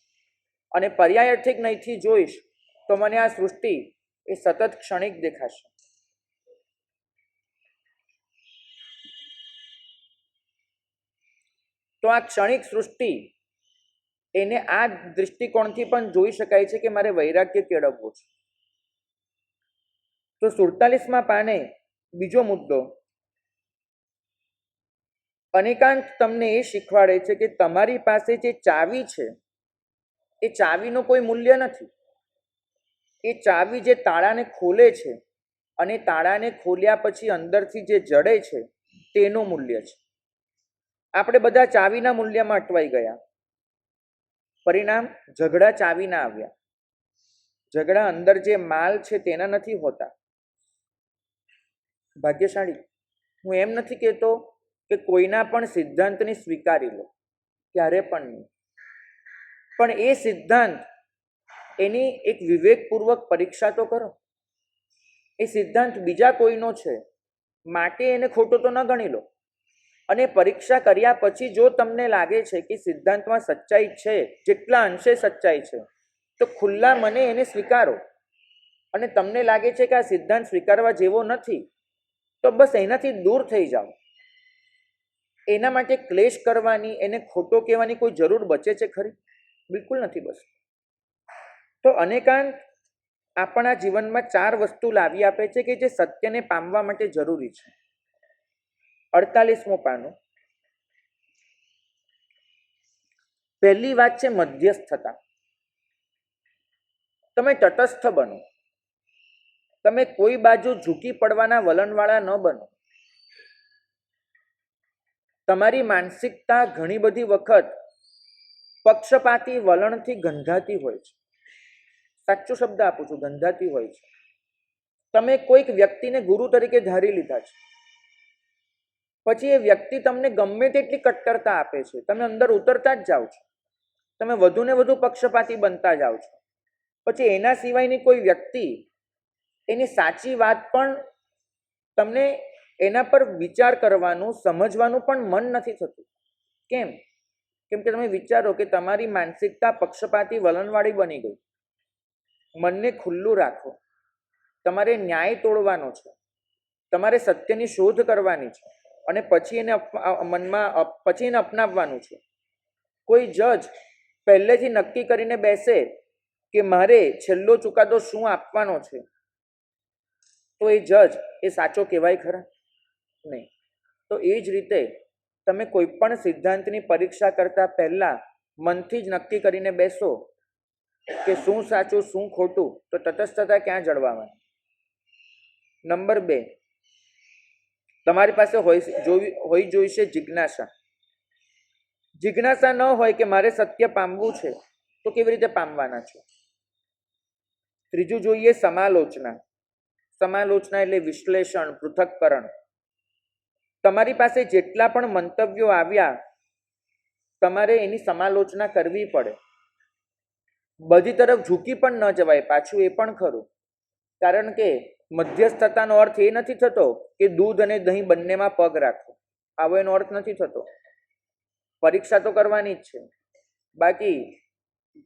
અને પર્યાયાર્થિક નયથી જોઈશ તો મને આ સૃષ્ટિ એ સતત ક્ષણિક દેખાશે. તો આ ક્ષણિક સૃષ્ટિ એને આ દૃષ્ટિકોણથી પણ જોઈ શકાય છે કે મારે વૈરાગ્ય કેળવવું છે. તો 47મા પાને બીજો મુદ્દો, અનેકાંત તમને એ શીખવાડે છે કે તમારી પાસે જે ચાવી છે એ ચાવીનું કોઈ મૂલ્ય નથી. એ ચાવી જે તાળાને ખોલે છે અને તાળાને ખોલ્યા પછી અંદરથી જે જડે છે તેનું મૂલ્ય છે. આપણે બધા ચાવીના મૂલ્યમાં અટવાઈ ગયા. પરિણામ, ઝઘડા ચાવીના આવ્યા. ઝઘડા અંદર જે માલ છે તેના નથી હોતા. ભાગ્યશાળી, હું એમ નથી કહેતો કે કોઈના પણ સિદ્ધાંતને સ્વીકારી લો, ક્યારે પણ નહીં. પણ એ સિદ્ધાંત એની એક વિવેકપૂર્વક પરીક્ષા તો કરો. એ સિદ્ધાંત બીજા કોઈનો છે માટે એને ખોટો તો ન ગણી લો, અને પરીક્ષા કર્યા પછી જો તમને લાગે છે કે સિદ્ધાંતમાં સચ્ચાઈ છે, જેટલા અંશે સચ્ચાઈ છે, તો ખુલ્લા મને એને સ્વીકારો. અને તમને લાગે છે કે આ સિદ્ધાંત સ્વીકારવા જેવો નથી તો બસ એનાથી દૂર થઈ જાઓ. એના માટે ક્લેશ કરવાની, એને ખોટો કહેવાની કોઈ જરૂર બચે છે ખરી? બિલકુલ નથી બસ. તો અનેકાંત આપણા જીવનમાં 4 વસ્તુ લાવી આપે છે કે જે સત્યને પામવા માટે જરૂરી છે. 48મું પાનું. પહેલી વાત છે મધ્યસ્થતા. તમે તટસ્થ બનો. તમે કોઈ બાજુ ઝૂકી પડવાના વલણવાળા ન બનો. તમારી માનસિકતા ઘણી બધી વખત પક્ષપાતી વલણથી ગંધાતી હોય છે. સાચો શબ્દ આપું છું, ગંધાતી હોય છે. તમે કોઈક વ્યક્તિને ગુરુ તરીકે ધારી લીધા છે, પછી એ વ્યક્તિ તમને ગમે તેટલી કટ્ટરતા આપે છે, તમે અંદર ઉતરતા જ જાઓ છો, તમે વધુ ને વધુ પક્ષપાતી બનતા જાઓ છો. પછી એના સિવાયની કોઈ વ્યક્તિ, એની સાચી વાત પણ તમને એના પર વિચાર કરવાનું, સમજવાનું પણ મન નથી થતું. કેમ? કેમ કે તમે વિચારો કે તમારી માનસિકતા પક્ષપાતી વલણવાળી બની ગઈ. મનને ખુલ્લું રાખો. તમારે ન્યાય તોડવાનો છે, તમારે સત્યની શોધ કરવાની છે, અને પછી એને અપનાવવાનું છે. કોઈ જજ પહેલેથી નક્કી કરીને બેસે કે મારે છેલ્લો ચુકાદો શું આપવાનો છે, તો એ જજ એ સાચો કહેવાય ખરા? નહીં. તો એ જ રીતે તમે કોઈ પણ સિદ્ધાંતની પરીક્ષા કરતા પહેલા મનથી જ નક્કી કરીને બેસો કે શું સાચું શું ખોટું, તો તટસ્થતા ક્યાં જળવાવાની. નંબર 2, તમારી પાસે હોઈ જોઈશે જિજ્ઞાસા. જિજ્ઞાસા ન હોય કે મારે સત્ય પામવું છે તો કેવી રીતે પામવાના છે. ત્રીજું જોઈએ સમાલોચના. સમાલોચના એટલે વિશ્લેષણ, પૃથક્કરણ. તમારી પાસે જેટલા પણ મંતવ્યો આવ્યા તમારે એની સમાલોચના કરવી પડે. બધી તરફ ઝૂકી પણ ન જવાય. પાછું એ પણ ખરું, કારણ કે મધ્યસ્થતાનો અર્થ એ નથી થતો કે દૂધ અને દહીં બંનેમાં પગ રાખો. આવો એનો અર્થ નથી થતો. પરીક્ષા તો કરવાની જ છે. બાકી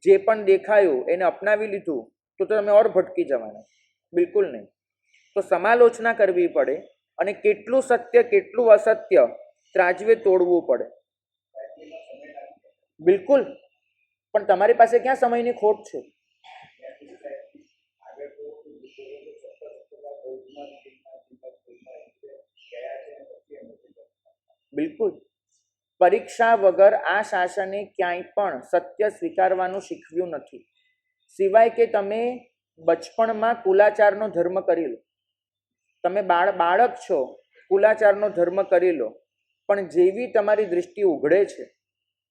જે પણ દેખાયું એને અપનાવી લીધું તો તમે ઓર ભટકી જવાના, બિલકુલ નહીં. તો સમાલોચના કરવી પડે અને કેટલું સત્ય કેટલું અસત્ય ત્રાજવે તોડવું પડે. બિલકુલ, પણ તમારી પાસે ક્યાં સમયની ખોટ છે? બિલકુલ. પરીક્ષા વગર આ શાસને ક્યાંય પણ સત્ય સ્વીકારવાનું શીખવ્યું નથી, સિવાય કે તમે બચપણમાં કુલાચારનો ધર્મ કરી લો. તમે બાળક છો, કુલાચારનો ધર્મ કરી લો, પણ જેવી તમારી દૃષ્ટિ ઉઘડે છે,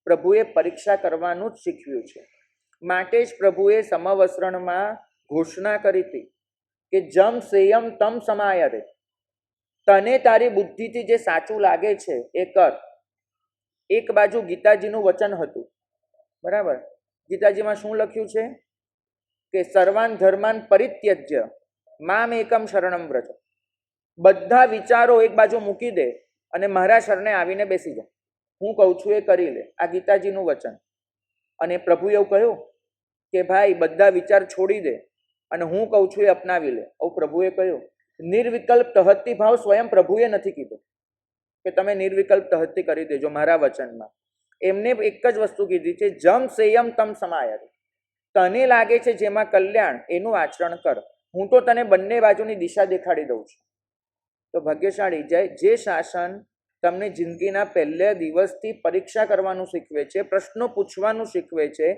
પ્રભુએ પરીક્ષા કરવાનું જ શીખવ્યું છે. માટે જ પ્રભુએ સમવસ્ત્રણમાં ઘોષણા કરી હતી કે જમ સેયમ તમ સમાયરે, તને તારી બુદ્ધિથી જે સાચું લાગે છે એ કર. એક બાજુ ગીતાજીનું વચન હતું, બરાબર. ગીતાજીમાં શું લખ્યું છે કે સર્વાન ધર્માન પરિત્યજ્ય મામ એકમ શરણમ વ્રજ. બધા વિચારો એક બાજુ મૂકી દે અને મારા શરણે આવીને બેસી જા. હું કહું છું એ કરી લે. આ ગીતાજીનું વચન. અને પ્રભુ એવું કહ્યું કે ભાઈ બધા વિચાર છોડી દે અને હું કહું છું એ અપનાવી લે. આવું પ્રભુએ કહ્યું. નિર્વિકલ્પ તહત્તી ભાવ સ્વયં પ્રભુએ નથી કીધું કે તમે નિર્વિકલ્પ તહત્તી કરી દેજો મારા વચનમાં. એમને એક જ વસ્તુ કીધી છે, જમ સેયમ તમ સમાયર. તને લાગે છે જેમાં કલ્યાણ એનું આચરણ કર. હું તો તને બંને બાજુની દિશા દેખાડી દઉં છું. તો ભાગ્યશાળી જાય જે શાસન તમને જિંદગીના પહેલા દિવસથી પરીક્ષા કરવાનું શીખવે છે, પ્રશ્નો પૂછવાનું શીખવે છે,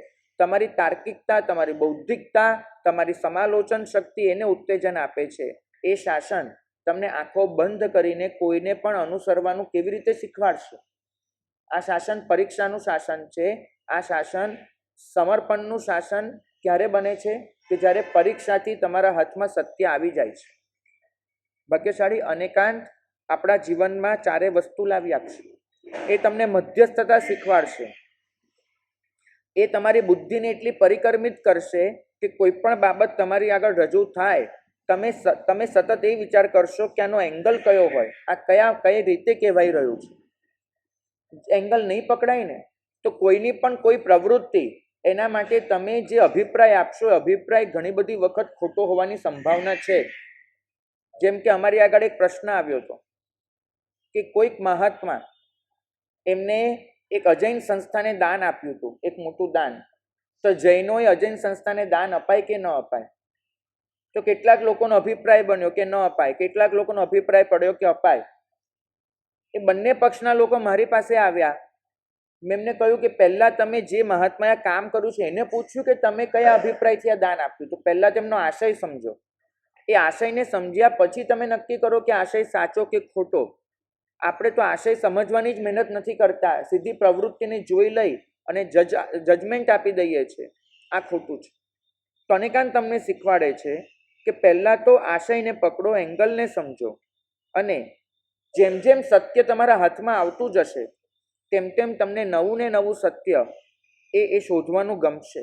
તમારી તાર્કિકતા, તમારી બૌદ્ધિકતા, તમારી સમાલોચન શક્તિ એને ઉત્તેજન આપે છે. એ શાસન તમને આંખો બંધ કરીને કોઈને પણ અનુસરવાનું કેવી રીતે શીખવાડશે? આ શાસન પરીક્ષાનું શાસન છે. આ શાસન સમર્પણનું શાસન ક્યારે બને છે? કે જ્યારે પરીક્ષાથી તમારા હાથમાં સત્ય આવી જાય છે. ભાગ્યશાળી અનેકાંત આપણા જીવનમાં ચારે વસ્તુ લાવી આપશે. એ તમને મધ્યસ્થતા શીખવાડશે. એ તમારી બુદ્ધિને એટલી પરિકર્મિત કરશે કે કોઈ પણ બાબત તમારી આગળ રજૂ થાય તમે સતત એ વિચાર કરશો કે આનો એંગલ કયો હોય, આ કઈ રીતે કહેવાય રહ્યું છે. એંગલ નહીં પકડાય ને તો કોઈની પણ કોઈ પ્રવૃત્તિ એના માટે તમે જે અભિપ્રાય આપશો એ અભિપ્રાય ઘણી બધી વખત ખોટો હોવાની સંભાવના છે. જેમ કે અમારી આગળ એક પ્રશ્ન આવ્યો હતો કે કોઈક મહાત્મા એમને એક અજૈન સંસ્થાને દાન આપ્યું હતું, એક મોટું દાન. તો જૈનોએ અજૈન સંસ્થાને દાન અપાય કે ન અપાય? તો કેટલાક લોકોનો અભિપ્રાય બન્યો કે ન અપાય, કેટલાક લોકોનો અભિપ્રાય પડ્યો કે અપાય. એ બંને પક્ષના લોકો મારી પાસે આવ્યા. મેં એમને કહ્યું કે પહેલાં તમે જે મહાત્માએ કામ કર્યું છે એને પૂછ્યું કે તમે કયા અભિપ્રાયથી આ દાન આપ્યું? તો પહેલાં તેમનો આશય સમજો. એ આશયને સમજ્યા પછી તમે નક્કી કરો કે આશય સાચો કે ખોટો. આપણે તો આશય સમજવાની જ મહેનત નથી કરતા, સીધી પ્રવૃત્તિને જોઈ લઈ અને જજમેન્ટ આપી દઈએ છીએ. આ ખોટું છે. તો અનેકાંત તમને શીખવાડે છે કે પહેલાં તો આશયને પકડો, એંગલને સમજો, અને જેમ જેમ સત્ય તમારા હાથમાં આવતું જશે તેમ તેમ તમને નવું ને નવું સત્ય એ શોધવાનું ગમશે.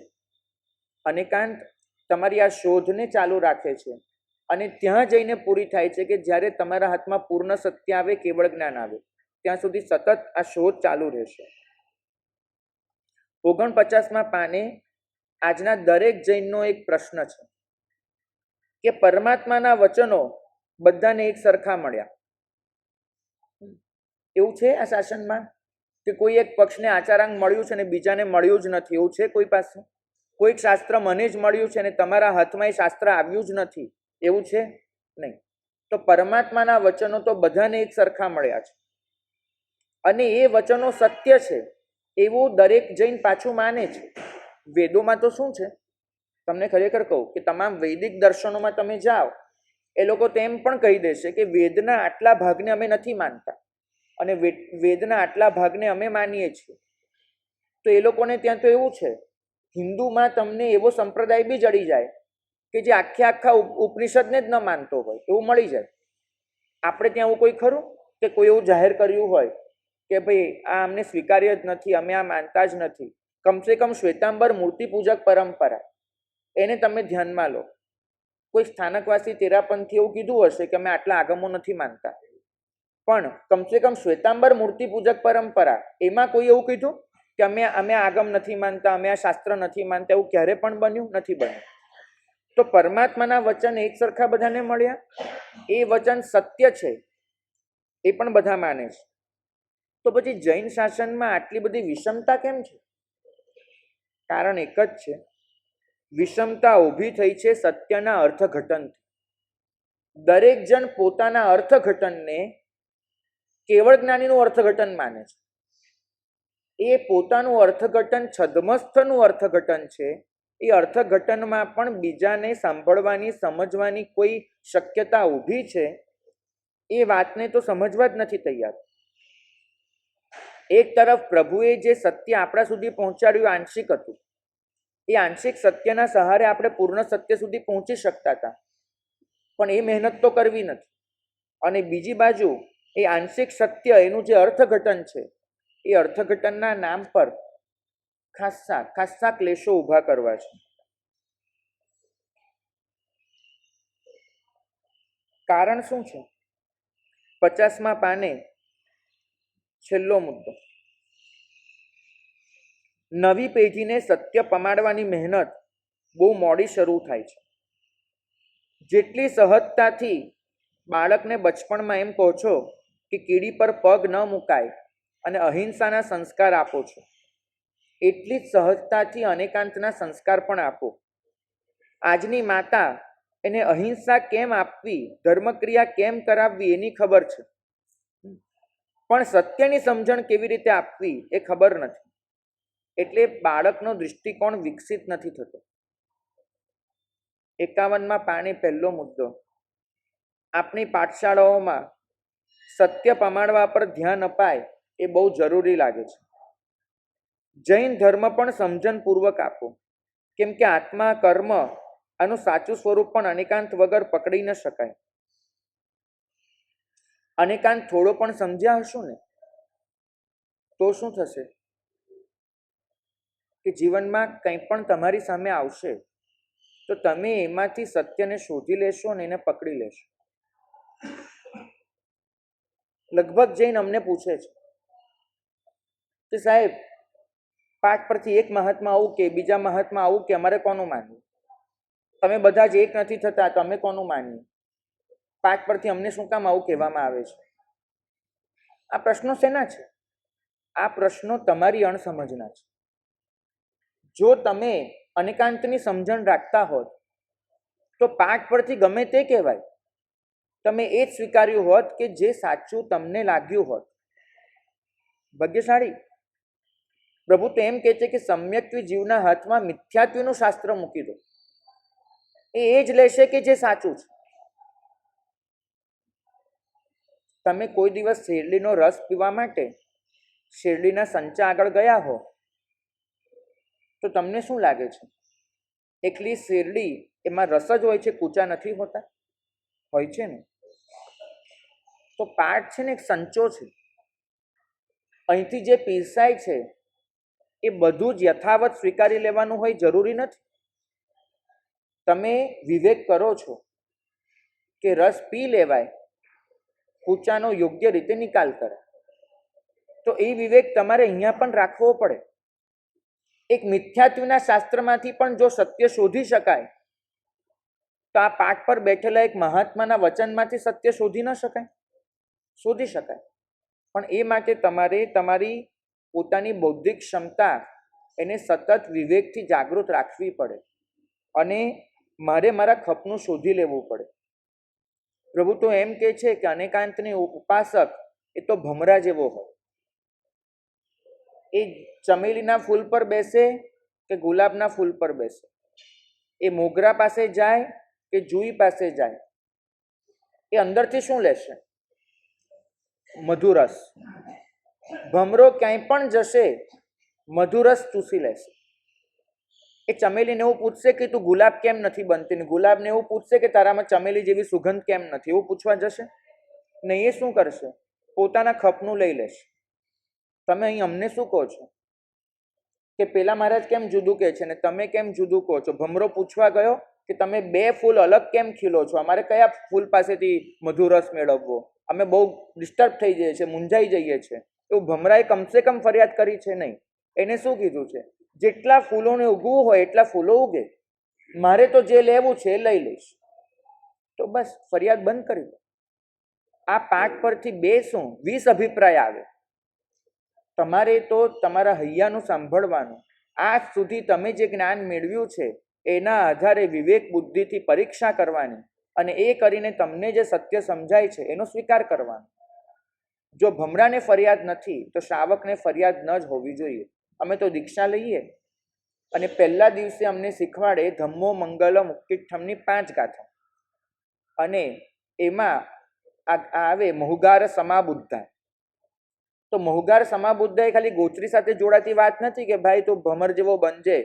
અનેકાંત તમારી આ શોધને ચાલુ રાખે છે અને ત્યાં જઈને પૂરી થાય છે કે જ્યારે તમારા હાથમાં પૂર્ણ સત્ય આવે, કેવળ જ્ઞાન આવે, ત્યાં સુધી સતત આ શોધ ચાલુ રહેશે. 49મા પાને આજના દરેક જૈનનો એક પ્રશ્ન છે કે પરમાત્માના વચનો બધાને એક સરખા મળ્યા. એવું છે આ શાસનમાં કે કોઈ એક પક્ષને આચારાંગ મળ્યું છે અને બીજાને મળ્યું જ નથી? એવું છે કોઈ પાસે? કોઈક શાસ્ત્ર મને જ મળ્યું છે અને તમારા હાથમાં એ શાસ્ત્ર આવ્યું જ નથી? એવું છે? નહીં. તો પરમાત્માના વચનો તો બધાને એક સરખા મળ્યા છે અને એ વચનો સત્ય છે એવું દરેક જૈન પાછું માને છે. વેદોમાં તો શું છે તમને ખરેખર કહું કે તમામ વૈદિક દર્શનોમાં તમે જાઓ, એ લોકો તેમ પણ કહી દેશે કે વેદના આટલા ભાગને અમે નથી માનતા અને વેદના આટલા ભાગને અમે માનીએ છીએ. તો એ લોકોને ત્યાં તો એવું છે, હિન્દુમાં તમને એવો સંપ્રદાય બી જડી જાય કે જે આખા ઉપનિષદને જ ન માનતો હોય એવું મળી જાય. આપણે ત્યાં એવું કોઈ ખરું કે કોઈ એવું જાહેર કર્યું હોય કે ભાઈ આ અમને સ્વીકાર્ય જ નથી, અમે આ માનતા જ નથી? કમસે કમ શ્વેતાંબર મૂર્તિ પૂજક પરંપરા એને તમે ધ્યાનમાં લો. કોઈ સ્થાનકવાસી તેરાપંથી એવું કીધું હશે કે અમે આટલા આગમો નથી માનતા. પણ કમસે કમ શ્વેતાંબર મૂર્તિ પૂજક પરંપરા એમાં કોઈ એવું કીધું કે અમે આગમ નથી માનતા, અમે આ શાસ્ત્ર નથી માનતા, એવું ક્યારે પણ બન્યું નથી બન્યું. તો પરમાત્માના વચન એક સરખા બધાને મળ્યા, એ વચન સત્ય છે એ પણ બધા માને છે. તો પછી જૈન શાસનમાં આટલી બધી વિષમતા કેમ છે? કારણ એક જ છે, વિષમતા ઊભી થઈ છે સત્યના અર્થઘટનથી. દરેક જણ પોતાના અર્થઘટનને કેવળ જ્ઞાનીનું અર્થઘટન માને છે. એ પોતાનું અર્થઘટન છદ્મસ્થનું અર્થઘટન છે. એ અર્થઘટનમાં પણ બીજાને સાંભળવાની સમજવાની કોઈ શક્યતા ઊભી છે એ વાતને તો સમજવા જ નથી તૈયાર. એક તરફ પ્રભુએ જે સત્ય આપણા સુધી પહોંચાડ્યું આંશિક હતું, એ આંશિક સત્યના સહારે આપણે પૂર્ણ સત્ય સુધી પહોંચી શકતા હતા, પણ એ મહેનત તો કરવી નથી. અને બીજી બાજુ એ આંશિક સત્ય એનું જે અર્થઘટન છે એ અર્થઘટનના નામ પર ખાસ્સા ક્લેશો ઊભા કરવા છે. કારણ શું છે? 50મા પાને છેલ્લો મુદ્દો. નવી પેઢીને સત્ય પમાડવાની મહેનત બહુ મોડી શરૂ થાય છે. જેટલી સહજતાથી બાળકને બચપણમાં એમ કહો છો કે કીડી પર પગ ન મુકાય અને અહિંસાના સંસ્કાર આપો છો, એટલી જ સહજતાથી અનેકાંતના સંસ્કાર પણ આપો. આજની માતા એને અહિંસા કેમ આપવી, ધર્મક્રિયા કેમ કરાવવી એની ખબર છે, પણ સત્યની સમજણ કેવી રીતે આપવી એ ખબર નથી. એટલે બાળકનો દૃષ્ટિકોણ વિકસિત નથી થતો. 51મા પાને પહેલો મુદ્દો. આપણી પાઠશાળાઓમાં સત્ય પમાડવા પર ધ્યાન અપાય એ બહુ જરૂરી લાગે છે. જૈન ધર્મ પણ સમજણપૂર્વક આપો, કેમ કે આત્મા કર્મ આનું સાચું સ્વરૂપ પણ અનેકાંત વગર પકડી ન શકાય. અનેકાંત થોડો પણ સમજ્યા હશો ને તો શું થશે કે જીવનમાં કંઈ પણ તમારી સામે આવશે તો તમે એમાંથી સત્યને શોધી લેશો અને એને પકડી લેશો. લગભગ જઈને અમને પૂછે છે કે સાહેબ, પાઠ પરથી એક મહાત્મા આવું કે બીજા મહાત્મા આવું કે અમારે કોનું માનવું? તમે બધા જ એક નથી થતા તો અમે કોનું માનીએ? પાઠ પરથી અમને શું કામ આવું કહેવામાં આવે છે? આ પ્રશ્નો શેના છે? આ પ્રશ્નો તમારી અણસમજના છે. જો તમે અનેકાંતની સમજણ રાખતા હોત તો પાઠ પરથી ગમે તે કહેવાય, તમે એ જ સ્વીકાર્યું હોત કે જે સાચું તમને લાગ્યું હોત. ભાગ્યશાળી. પ્રભુ તો એમ કહે છે કે સમ્યક્ત્વી જીવના હાથમાં મિથ્યાત્વીનું શાસ્ત્ર મૂકી દો, એ જ લેશે કે જે સાચું છે. તમે કોઈ દિવસ શેરડીનો રસ પીવા માટે શેરડીના સંચા આગળ ગયા હો તો તમને શું લાગે છે? એકલી શેરડી એમાં રસ જ હોય છે, કૂચા નથી હોતા? હોય છે ને. તો પાઠ છે ને એક સંચો છે. અહીંથી જે પીરસાય છે એ બધું જ યથાવત સ્વીકારી લેવાનું હોય જરૂરી નથી. તમે વિવેક કરો છો કે રસ પી લેવાય, કૂચાનો યોગ્ય રીતે નિકાલ કરે, તો એ વિવેક તમારે અહીંયા પણ રાખવો પડે. એક મિથ્યાત્વના શાસ્ત્રમાંથી પણ જો સત્ય શોધી શકાય તો આ પાઠ પર બેઠેલા એક મહાત્માના વચનમાંથી સત્ય શોધી ન શકાય? શોધી શકાય, પણ એ માટે તમારે તમારી પોતાની બૌદ્ધિક ક્ષમતા એને સતત વિવેકથી જાગૃત રાખવી પડે અને મારે મારા ખપનું શોધી લેવું પડે. પ્રભુ તો એમ કહે છે કે અનેકાંતની ઉપાસક એ તો ભમરા જેવો હોય. એ ચમેલીના ફૂલ પર બેસે કે ગુલાબના ફૂલ પર બેસે, એ મોગરા પાસે જાય કે જુઈ પાસે જાય, એ અંદરથી શું લેશે? મધુરસ. ભમરો ક્યાંય પણ જશે મધુરસ ચૂસી લેશે. એ ચમેલીને એવું પૂછશે કે તું ગુલાબ કેમ નથી બનતી, ને ગુલાબને એવું પૂછશે કે તારામાં ચમેલી જેવી સુગંધ કેમ નથી, એવું પૂછવા જશે ને? એ શું કરશે? પોતાના ખપનું લઈ લેશે. તમે અહીં અમને શું કહો છો કે પેલા મહારાજ કેમ જુદું કહે છે ને તમે કેમ જુદું કહો છો? ભમરો પૂછવા ગયો કે તમે બે ફૂલ અલગ કેમ ખીલો છો, અમારે કયા ફૂલ પાસેથી મધુરસ મેળવવો? અમે બહુ ડિસ્ટર્બ થઈ જઈએ છીએ, મૂંઝાઈ જઈએ છીએ. એવું ભમરાએ કમસે કમ ફરિયાદ કરી છે નહીં. એને શું કીધું છે? જેટલા ફૂલોને ઉગવું હોય એટલા ફૂલો ઉગે, મારે તો જે લેવું છે એ લઈ લઈશ. તો બસ ફરિયાદ બંધ કરી દો. આ પાઠ પરથી 2 શું 20 અભિપ્રાય આવે. તમારે તો તમારા હૈયાનું સાંભળવાનું. આજ સુધી તમે જે જ્ઞાન મેળવ્યું છે એના આધારે વિવેક બુદ્ધિથી પરીક્ષા કરવાની, અને એ કરીને તમને જે સત્ય સમજાય છે એનો સ્વીકાર કરવાનો. જો ભમરાને ફરિયાદ નથી તો શ્રાવકને ફરિયાદ ન જ હોવી જોઈએ. અમે તો દીક્ષા લઈએ અને પહેલા દિવસે અમને શીખવાડે ધમ્મો મંગલમ મુક્તિઠ્ઠમની 5 ગાથા, અને એમાં આવે મહુગાર સમાબુદ્ધા. તો મહુગાર સમાબુદ્ધા એ ખાલી ગોચરી સાથે જોડાતી વાત નથી કે ભાઈ તું ભમર જેવો બનજે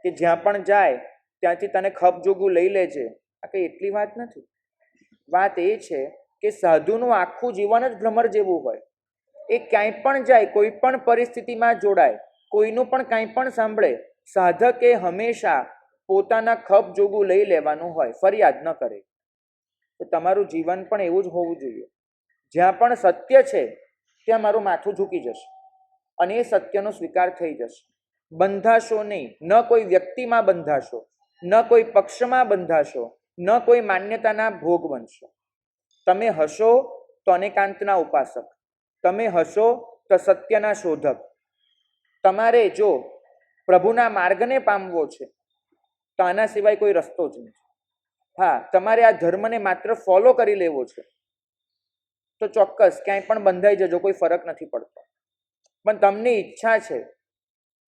કે જ્યાં પણ જાય ત્યાંથી તને ખપ જોગું લઈ લેજે. આ કંઈ એટલી વાત નથી. વાત એ છે કે સાધુનું આખું જીવન જ ભ્રમર જેવું હોય. એ ક્યાંય પણ જાય, કોઈ પણ પરિસ્થિતિમાં જોડાય, કોઈનું પણ કાંઈ પણ સાંભળે, સાધકે હંમેશા પોતાના ખપ જોગું લઈ લેવાનું હોય, ફરિયાદ ન કરે. તો તમારું જીવન પણ એવું જ હોવું જોઈએ. જ્યાં પણ સત્ય છે ત્યાં મારું માથું ઝૂકી જશે અને એ સત્યનો સ્વીકાર થઈ જશે. બંધાશો નહીં, ન કોઈ વ્યક્તિમાં બંધાશો, ન કોઈ પક્ષમાં બંધાશો, ન કોઈ માન્યતાના ભોગ બનશો. તમે હશો તો અનેકાંતના ઉપાસક, તમે હશો તો સત્યના શોધક. તમારે જો પ્રભુના માર્ગને પામવો છે તો આના સિવાય કોઈ રસ્તો જ નથી. હા, તમારે આ ધર્મને માત્ર ફોલો કરી લેવો છે તો ચોક્કસ ક્યાંય પણ બંધાઈ જજો, કોઈ ફરક નથી પડતો. પણ તમને ઈચ્છા છે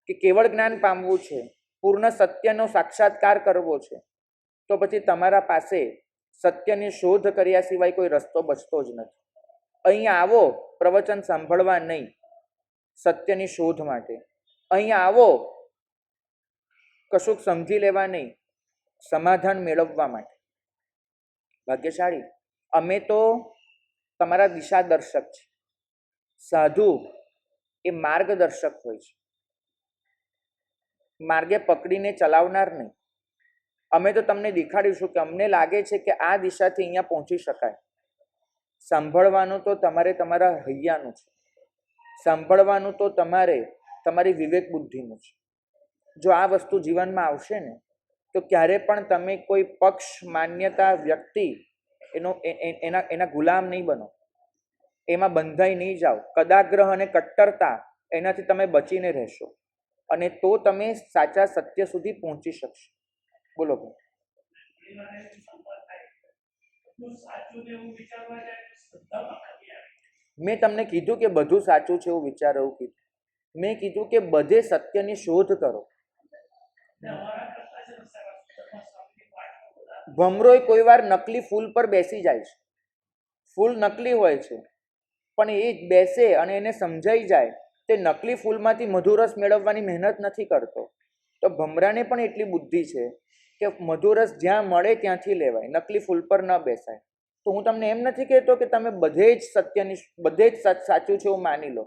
કે કેવળ જ્ઞાન પામવું છે, પૂર્ણ સત્યનો સાક્ષાત્કાર કરવો છે, તો પછી તમારા પાસે સત્યની શોધ કર્યા સિવાય કોઈ રસ્તો બચતો જ નથી. અહીંયા આવો પ્રવચન સાંભળવા નહીં, સત્યની શોધ માટે. અહીંયા આવો કશુંક સમજી લેવા નહીં, સમાધાન મેળવવા માટે. ભાગ્યશાળી અમે તો તમારા દિશાદર્શક છે. સાધુ એ માર્ગદર્શક હોય છે, માર્ગે પકડીને ચલાવનાર નહીં. અમે તો તમને દેખાડીશું કે અમને લાગે છે કે આ દિશાથી અહીંયા પહોંચી શકાય. સાંભળવાનું તો તમારે તમારા હૈયાનું છે, સાંભળવાનું તો તમારે તમારી વિવેક બુદ્ધિનું છે. જો આ વસ્તુ જીવનમાં આવશે ને તો ક્યારે પણ તમે કોઈ પક્ષ, માન્યતા, વ્યક્તિ એના ગુલામ નહીં બનો, એમાં બંધાઈ નહીં જાઓ. કદાગ્રહ અને કટ્ટરતા એનાથી તમે બચીને રહેશો અને તો તમે સાચા સત્ય સુધી પહોંચી શકશો. બોલો. મેં તમને કીધું કે બધું સાચું છે એવું વિચાર, એવું કીધું. મેં કીધું કે બધે સત્યની શોધ કરો. ભમરોય કોઈ વાર નકલી ફૂલ પર બેસી જાય છે. ફૂલ નકલી હોય છે પણ એ બેસે અને એને સમજાઈ જાય તે નકલી ફૂલમાંથી મધુરસ મેળવવાની મહેનત નથી કરતો. તો ભમરાને પણ એટલી બુદ્ધિ છે કે મધુરસ જ્યાં મળે ત્યાંથી લેવાય, નકલી ફૂલ પર ન બેસાય. તો હું તમને એમ નથી કહેતો કે તમે બધે જ સાચું છે એવું માની લો,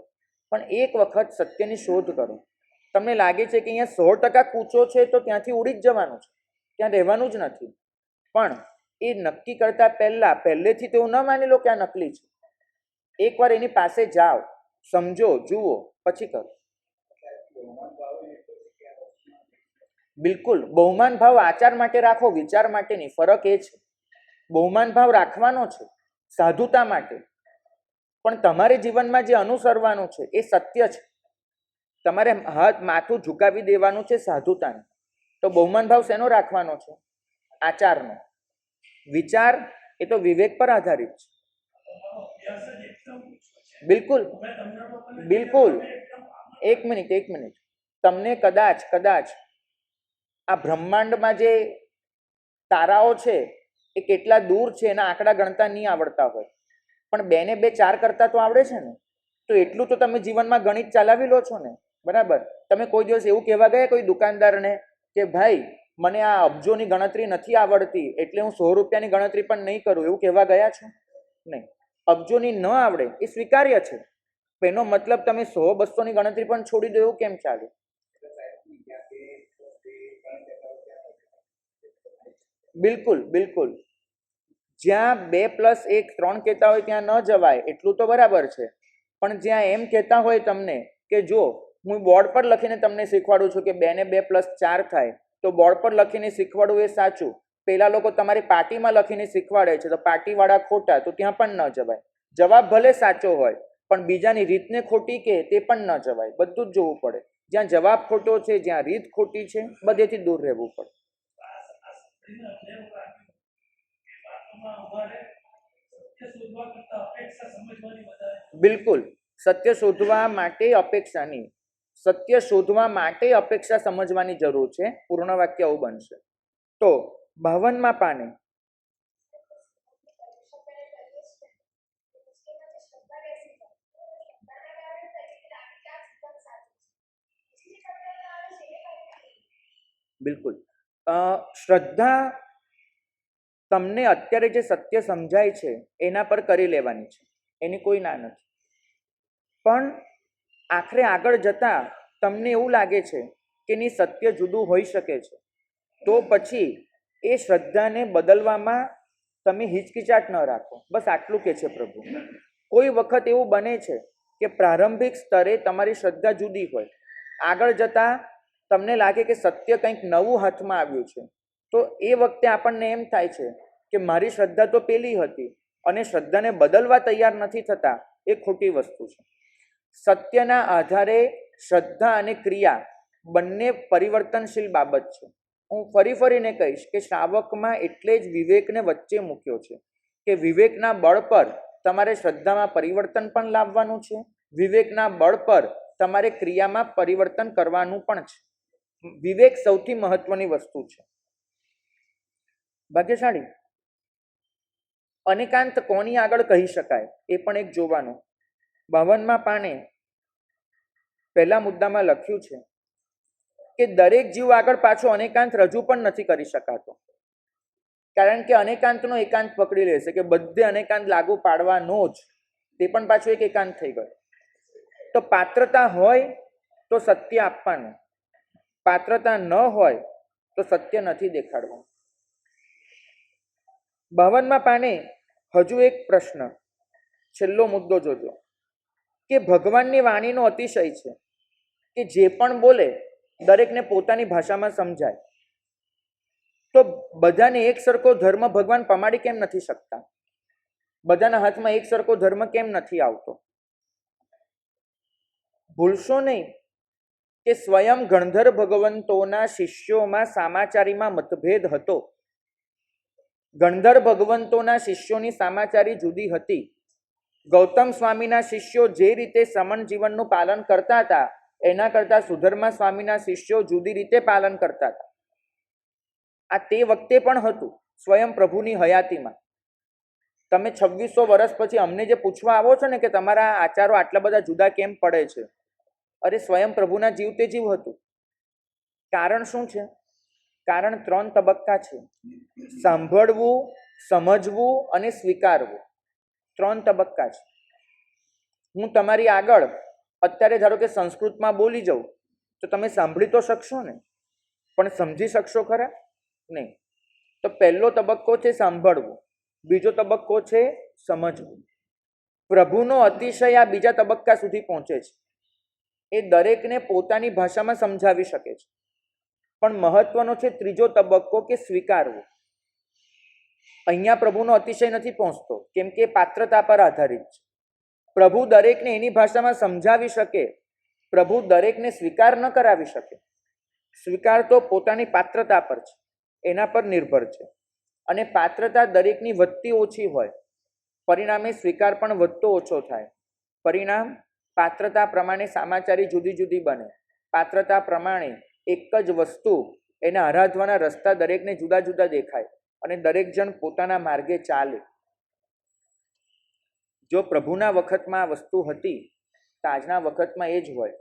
પણ એક વખત સત્યની શોધ કરો. તમને લાગે છે કે અહીંયા 100% કૂચો છે તો ત્યાંથી ઉડી જ જવાનું છે, ત્યાં રહેવાનું જ નથી. પણ એ નક્કી કરતા પહેલેથી તેવું ન માની લો કે આ નકલી છે. એકવાર એની પાસે જાઓ, સમજો, જુઓ, પછી કરો. બિલકુલ. બહુમાન ભાવ આચાર માટે રાખો, વિચાર માટે નહીં. ફરક એ છે. બહુમાન ભાવ રાખવાનો છે સાધુતા માટે, પણ તમારે જીવનમાં જે અનુસરવાનું છે એ સત્ય છે. તમારે માથું ઝુકાવી દેવાનું છે સાધુતાને. તો બહુમાન ભાવ શેનો રાખવાનો છે? આચારનો. વિચાર એ તો વિવેક પર આધારિત છે. બિલકુલ બિલકુલ. એક મિનિટ. તમને કદાચ આ બ્રહ્માંડમાં જે તારાઓ છે એ કેટલા દૂર છે એના આંકડા ગણતા નહીં આવડતા હોય, પણ 2 ને 2 4 કરતા તો આવડે છે ને. તો એટલું તો તમે જીવનમાં ગણિત ચલાવી લો છો ને, બરાબર? તમે કોઈ દિવસ એવું કહેવા ગયા કોઈ દુકાનદારને કે ભાઈ મને આ અબજોની ગણતરી નથી આવડતી એટલે હું 100 રૂપિયાની ગણતરી પણ નહીં કરું, એવું કહેવા ગયા છો? નહીં. અબજોની ન આવડે એ સ્વીકાર્ય છે. એનો મતલબ તમે 100-200ની ગણતરી પણ છોડી દો એવું કેમ ચાલે? બિલકુલ. જ્યાં 2+1 3 કહેતા હોય ત્યાં ન જવાય એટલું તો બરાબર છે, પણ જ્યાં એમ કહેતા હોય તમને કે જો હું બોર્ડ પર લખીને તમને શીખવાડું છું કે 2 ને 2 + 4 થાય, તો બોર્ડ પર લખીને શીખવાડવું એ સાચું. પેલા લોકો તમારી પાટીમાં લખીને શીખવાડે છે તો પાટીવાળા ખોટા, તો ત્યાં પણ ન જવાય. જવાબ ભલે સાચો હોય પણ બીજાની રીતને ખોટી કે તે પણ ન જવાય. બધું જ જોવું પડે. જ્યાં જવાબ ખોટો છે, જ્યાં રીત ખોટી છે, બધેથી દૂર રહેવું પડે. બિલકુલ, સત્ય શોધવા માટે અપેક્ષાની, સત્ય શોધવા માટે અપેક્ષા સમજવાની જરૂર છે. પૂર્ણ વાક્ય આવું બનશે. તો 52મા પાને બિલકુલ શ્રદ્ધા તમને અત્યારે જે સત્ય સમજાય છે એના પર કરી લેવાની છે, એની કોઈ ના નથી. પણ આખરે આગળ જતા તમને એવું લાગે છે કે ની સત્ય જુદું હોઈ શકે છે, તો પછી એ શ્રદ્ધાને બદલવામાં તમે હિચકિચાટ ન રાખો. બસ આટલું કે છે પ્રભુ. કોઈ વખત એવું બને છે કે પ્રારંભિક સ્તરે તમારી શ્રદ્ધા જુદી હોય, આગળ જતા તમને લાગે કે સત્ય કંઈક નવું હાથમાં આવ્યું છે, તો એ વખતે આપણને એમ થાય છે કે મારી શ્રદ્ધા તો પેલી હતી, અને શ્રદ્ધાને બદલવા તૈયાર નથી થતા, એ ખોટી વસ્તુ છે. સત્યના આધારે શ્રદ્ધા અને ક્રિયા બંને પરિવર્તનશીલ બાબત છે. હું ફરીને કહીશ કે શ્રાવકમાં એટલે જ વિવેકને વચ્ચે મૂક્યો છે કે વિવેકના બળ પર તમારે શ્રદ્ધામાં પરિવર્તન પણ લાવવાનું છે, વિવેકના બળ પર તમારે ક્રિયામાં પરિવર્તન કરવાનું પણ છે. વિવેક સૌથી મહત્વની વસ્તુ છે. ભાગ્યશાળી અનેકાંત કોની આગળ કહી શકાય એ પણ એક જોવાનું. 52મા પાને પહેલા મુદ્દામાં લખ્યું છે કે દરેક જીવ આગળ પાછો અનેકાંત રજૂ પણ નથી કરી શકાતો, કારણ કે અનેકાંતનો એકાંત પકડી લેશે કે બધે અનેકાંત લાગુ પાડવાનો જ, તે પણ પાછું એક એકાંત થઈ ગયો. તો પાત્રતા હોય તો સત્ય આપવાનું, પાત્રતા ન હોય તો સત્ય નથી દેખાડવાનું. 52મા પાને હજુ એક પ્રશ્ન, છેલ્લો મુદ્દો જોજો કે ભગવાનની વાણીનો અતિશય છે કે જે પણ બોલે દરેકને પોતાની ભાષામાં સમજાય. તો બધાને એક સરખો ધર્મ ભગવાન પમાડી કેમ નથી શકતા? બધાના હાથમાં એક સરખો ધર્મ કેમ નથી આવતો? ભૂલશો નહીં કે સ્વયં ગણધર ભગવંતોના શિષ્યોમાં સામાચારીમાં મતભેદ હતો. ગણધર ભગવંતોના શિષ્યોની સામાચારી જુદી હતી. ગૌતમ સ્વામીના શિષ્યો જે રીતે સમન જીવનનું પાલન કરતા હતા એના કરતાં સુધર્મા સ્વામીના શિષ્યો જુદી રીતે પાલન કરતા હતા. આ તે વખતે પણ હતું, સ્વયં પ્રભુની હયાતીમાં. તમે 2600 વર્ષ પછી અમને જે પૂછવા આવો છો ને કે તમારા આચારો આટલા બધા જુદા કેમ પડે છે, અરે સ્વયં પ્રભુના જીવ તે જીવ હતું. કારણ શું છે? કારણ 3 તબક્કા છે: સાંભળવું, સમજવું અને સ્વીકારવું. 3 તબક્કા છે. હું તમારી આગળ અત્યારે ધારો કે સંસ્કૃતમાં બોલી જાઉં તો તમે સાંભળી તો શકશો ને, પણ સમજી શકશો ખરા? નહીં. તો પહેલો તબક્કો છે સાંભળવું, બીજો તબક્કો છે સમજવું. પ્રભુનો અતિશય આ બીજા તબક્કા સુધી પહોંચે છે. એ દરેકને પોતાની ભાષામાં સમજાવી શકે છે. પણ મહત્વનો છે ત્રીજો તબક્કો કે સ્વીકારવું. અહીંયા પ્રભુનો અતિશય નથી પહોંચતો, કેમ કે પાત્રતા પર આધારિત છે. પ્રભુ દરેકને એની ભાષામાં સમજાવી શકે, પ્રભુ દરેકને સ્વીકાર ન કરાવી શકે. સ્વીકાર તો પોતાની પાત્રતા પર છે, એના પર નિર્ભર છે. અને પાત્રતા દરેકની વધતી ઓછી હોય, પરિણામે સ્વીકાર પણ વધતો ઓછો થાય. પરિણામ પાત્રતા પ્રમાણે સામાચારી જુદી જુદી બને. પાત્રતા પ્રમાણે એક જ વસ્તુ, એને આરાધવાના રસ્તા દરેકને જુદા જુદા દેખાય અને દરેક જણ પોતાના માર્ગે ચાલે. જો પ્રભુના વખતમાં આ વસ્તુ હતી તો આજના વખતમાં એ જ હોય.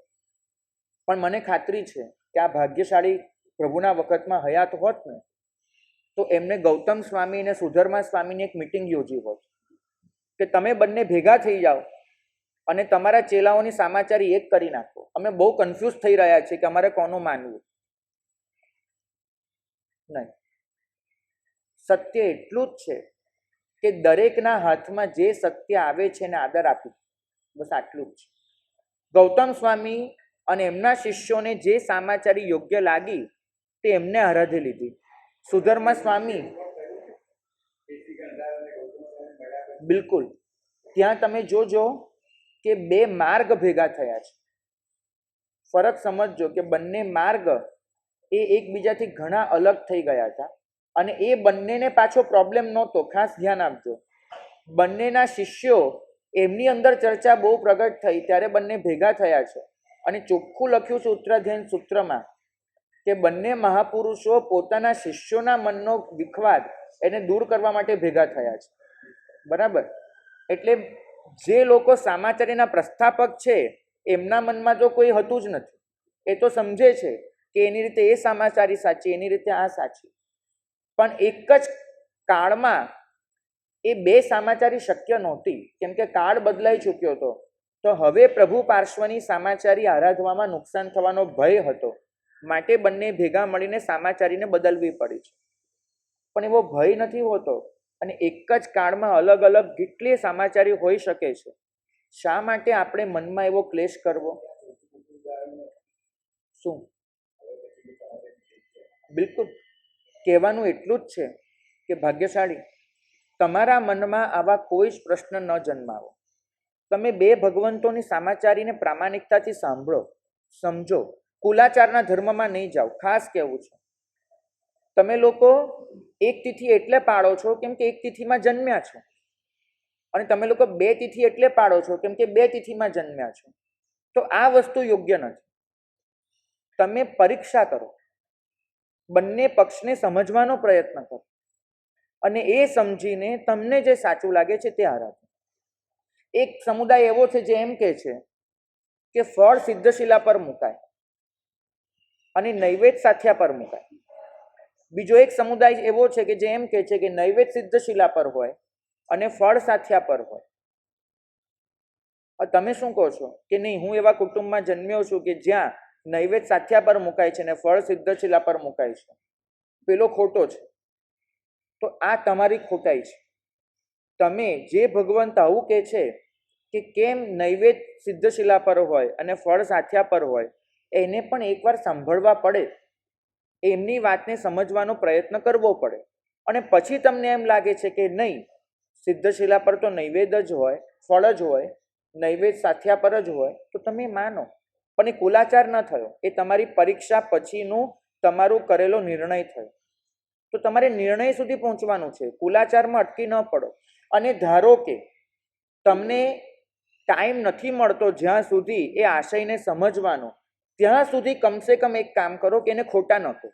પણ મને ખાતરી છે કે આ ભાગ્યશાળી પ્રભુના વખતમાં હયાત હોત ને તો એમને ગૌતમ સ્વામી અને સુધર્મા સ્વામીની એક મિટિંગ યોજી હોત કે તમે બંને ભેગા થઈ જાઓ અને તમારા ચેલાઓની સામાચારી એક કરી નાખો. અમે બહુ કન્ફ્યુઝ થઈ રહ્યા છીએ કે અમારે કોનું માનવું. નહીં, સત્ય એટલું જ છે કે દરેકના હાથમાં જે સત્ય આવે છે એને આદર આપી. બસ આટલું જ છે. ગૌતમ સ્વામી અને એમના શિષ્યોને જે સામાચારી યોગ્ય લાગી તે એમને આરાધી લીધી. સુધર્મા સ્વામી બિલકુલ, ત્યાં તમે જોજો કે બે માર્ગ ભેગા થયા છે. ફરક સમજજો કે બંને માર્ગ એ એકબીજાથી ઘણા અલગ થઈ ગયા હતા અને એ બંનેને પાછો પ્રોબ્લેમ નહોતો. ખાસ ધ્યાન આપજો, બંનેના શિષ્યો એમની અંદર ચર્ચા બહુ પ્રગટ થઈ ત્યારે બંને ભેગા થયા છે અને ચોખ્ખું લખ્યું છે ઉત્તરાધ્યાયન સૂત્રમાં કે બંને મહાપુરુષો પોતાના શિષ્યોના મનનો વિખવાદ એને દૂર કરવા માટે ભેગા થયા છે. બરાબર? એટલે જે લોકો સામાચારીના પ્રસ્થાપક છે એમના મનમાં તો કોઈ હતું જ નથી. એ તો સમજે છે કે એની રીતે એ સામાચારી સાચી, એની રીતે આ સાચી. પણ એક જ કાળમાં એ બે સામાચારી શક્ય નહોતી, કેમ કે કાળ બદલાઈ ચૂક્યો હતો. તો હવે પ્રભુ પાર્શ્વની સામાચારી આરાધવામાં નુકસાન થવાનો ભય હતો, માટે બંને ભેગા મળીને સામાચારીને બદલવી પડી છે. પણ એવો ભય નથી હોતો અને એક જ કાળમાં અલગ અલગ કેટલી સામાચારી હોઈ શકે છે. શા માટે આપણે મનમાં એવો ક્લેશ કરવો? શું? બિલકુલ, કહેવાનું એટલું જ છે કે ભાગ્યશાળી તમારા મનમાં આવા કોઈ જ પ્રશ્ન ન જન્માવો. તમે બે ભગવંતોની સામાચારીને પ્રામાણિકતાથી સાંભળો, સમજો. કુલાચારના ધર્મમાં નહીં જાઓ. ખાસ કહેવું છે, તમે લોકો એક તિથિ એટલે પાળો છો કેમ કે એક તિથિમાં જન્મ્યા છો, અને તમે લોકો બે તિથિ એટલે પાળો છો કેમ કે બે તિથિમાં જન્મ્યા છો. તો આ વસ્તુ યોગ્ય નથી. તમે પરીક્ષા કરો, બંને પક્ષને સમજવાનો પ્રયત્ન કરો અને એ સમજીને તમને જે સાચું લાગે છે તે આરાધો. એક સમુદાય એવો છે જે એમ કહે છે કે ફળ સિદ્ધશિલા પર મુકાય અને નૈવેદ્ય સાથિયા પર મુકાય. બીજો એક સમુદાય એવો છે કે જે એમ કહે છે કે નૈવેદ્ય સિદ્ધશિલા પર હોય અને ફળ સાથિયા પર હોય. તમે શું કહો છો કે નહીં, હું એવા કુટુંબમાં જન્મ્યો છું કે જ્યાં નૈવેદ્ય સાથિયા પર મુકાય છે અને ફળ સિદ્ધશિલા પર મુકાય છે. પેલો ખોટો છે. તો આ તમારી ખોટાઈ છે. તમે જે ભગવંત આવું કહે છે કે કેમ નૈવેદ્ય સિદ્ધશિલા પર હોય અને ફળ સાથિયા પર હોય, એને પણ એકવાર સાંભળવા પડે. એમની વાતને સમજવાનો પ્રયત્ન કરવો પડે. અને પછી તમને એમ લાગે છે કે નહીં, સિદ્ધશિલા પર તો નૈવેદ્ય જ હોય, ફળ જ હોય, નૈવેદ્ય સાથિયા પર જ હોય, તો તમે માનો. પણ એ કુલાચાર ન થયો, એ તમારી પરીક્ષા પછીનું તમારું કરેલો નિર્ણય થયો. તો તમારે નિર્ણય સુધી પહોંચવાનું છે, કુલાચારમાં અટકી ન પડો. અને ધારો કે તમને ટાઈમ નથી મળતો જ્યાં સુધી એ આશયને સમજવાનો, ત્યાં સુધી કમસે કમ એક કામ કરો કે એને ખોટા ન કહો.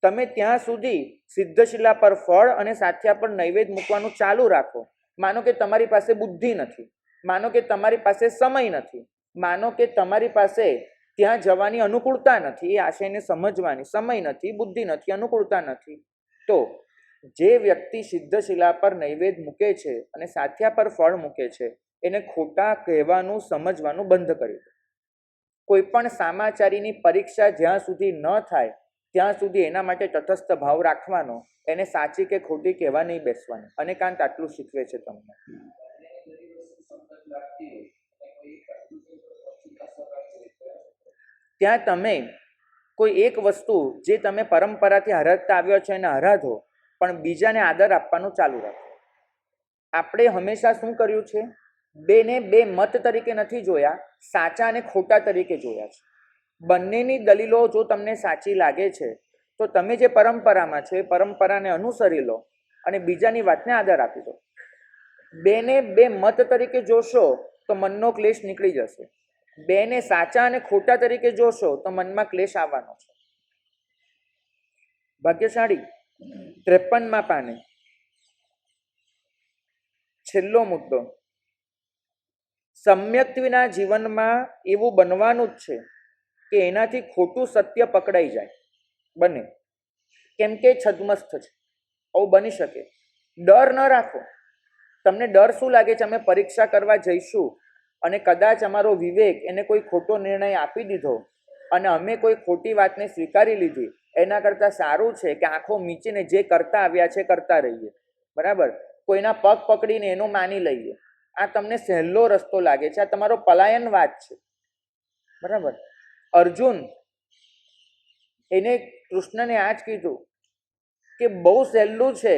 તમે ત્યાં સુધી સિદ્ધશિલા પર ફળ અને સાથિયા પર નૈવેદ્ય મૂકવાનું ચાલુ રાખો. માનો કે તમારી પાસે બુદ્ધિ નથી, માનો કે તમારી પાસે સમય નથી, માનો કે તમારી પાસે ત્યાં જવાની અનુકૂળતા નથી, એ આશયને સમજવાની સમય નથી, બુદ્ધિ નથી, અનુકૂળતા નથી. તો જે વ્યક્તિ સિદ્ધશિલા પર નૈવેદ્ય મૂકે છે અને સાથિયા પર ફળ મૂકે છે, એને ખોટા કહેવાનું સમજવાનું બંધ કરી દો. કોઈ પણ સામાચારીની પરીક્ષા જ્યાં સુધી ન થાય ત્યાં સુધી એના માટે તટસ્થ ભાવ રાખવાનો, એને સાચી કે ખોટી કહેવા નહીં બેસવાની. અને કાંત આટલું શીખવે છે તમને. ત્યાં તમે કોઈ એક વસ્તુ જે તમે પરંપરાથી આરાધતા આવ્યો છો એને આરાધો, પણ બીજાને આદર આપવાનું ચાલુ રાખો. આપણે હંમેશા શું કર્યું છે? બેને બે મત તરીકે નથી જોયા, સાચા અને ખોટા તરીકે જોયા છે. બંનેની દલીલો જો તમને સાચી લાગે છે તો તમે જે પરંપરામાં છે એ પરંપરાને અનુસરી લો અને બીજાની વાતને આદર આપી દો. બેને બે મત તરીકે જોશો તો મનનો ક્લેશ નીકળી જશે. બેને સાચા અને ખોટા તરીકે જોશો તો મનમાં ક્લેશ આવવાનો છે. ભાગ્યશાળી 53માં પાને છેલ્લો મુદ્દો. સમ્યક્ત્વીના જીવનમાં એવું બનવાનું જ છે કે એનાથી ખોટું સત્ય પકડાઈ જાય, બને, કેમ કે છદ્મસ્થ છે, આવું બની શકે. ડર ન રાખો. તમને ડર શું લાગે છે? અમે પરીક્ષા કરવા જઈશું અને કદાચ અમારો વિવેક એને કોઈ ખોટો નિર્ણય આપી દીધો અને અમે કોઈ ખોટી વાતને સ્વીકારી લીધી, એના કરતાં સારું છે કે આંખો મીચીને જે કરતા આવ્યા છે કરતા રહીએ. બરાબર? કોઈના પગ પકડીને એનું માની લઈએ, આ તમને સહેલો રસ્તો લાગે છે, આ તમારો પલાયનવાદ છે. બરાબર. અર્જુન એને કૃષ્ણને આ જ કીધું કે બહુ સહેલું છે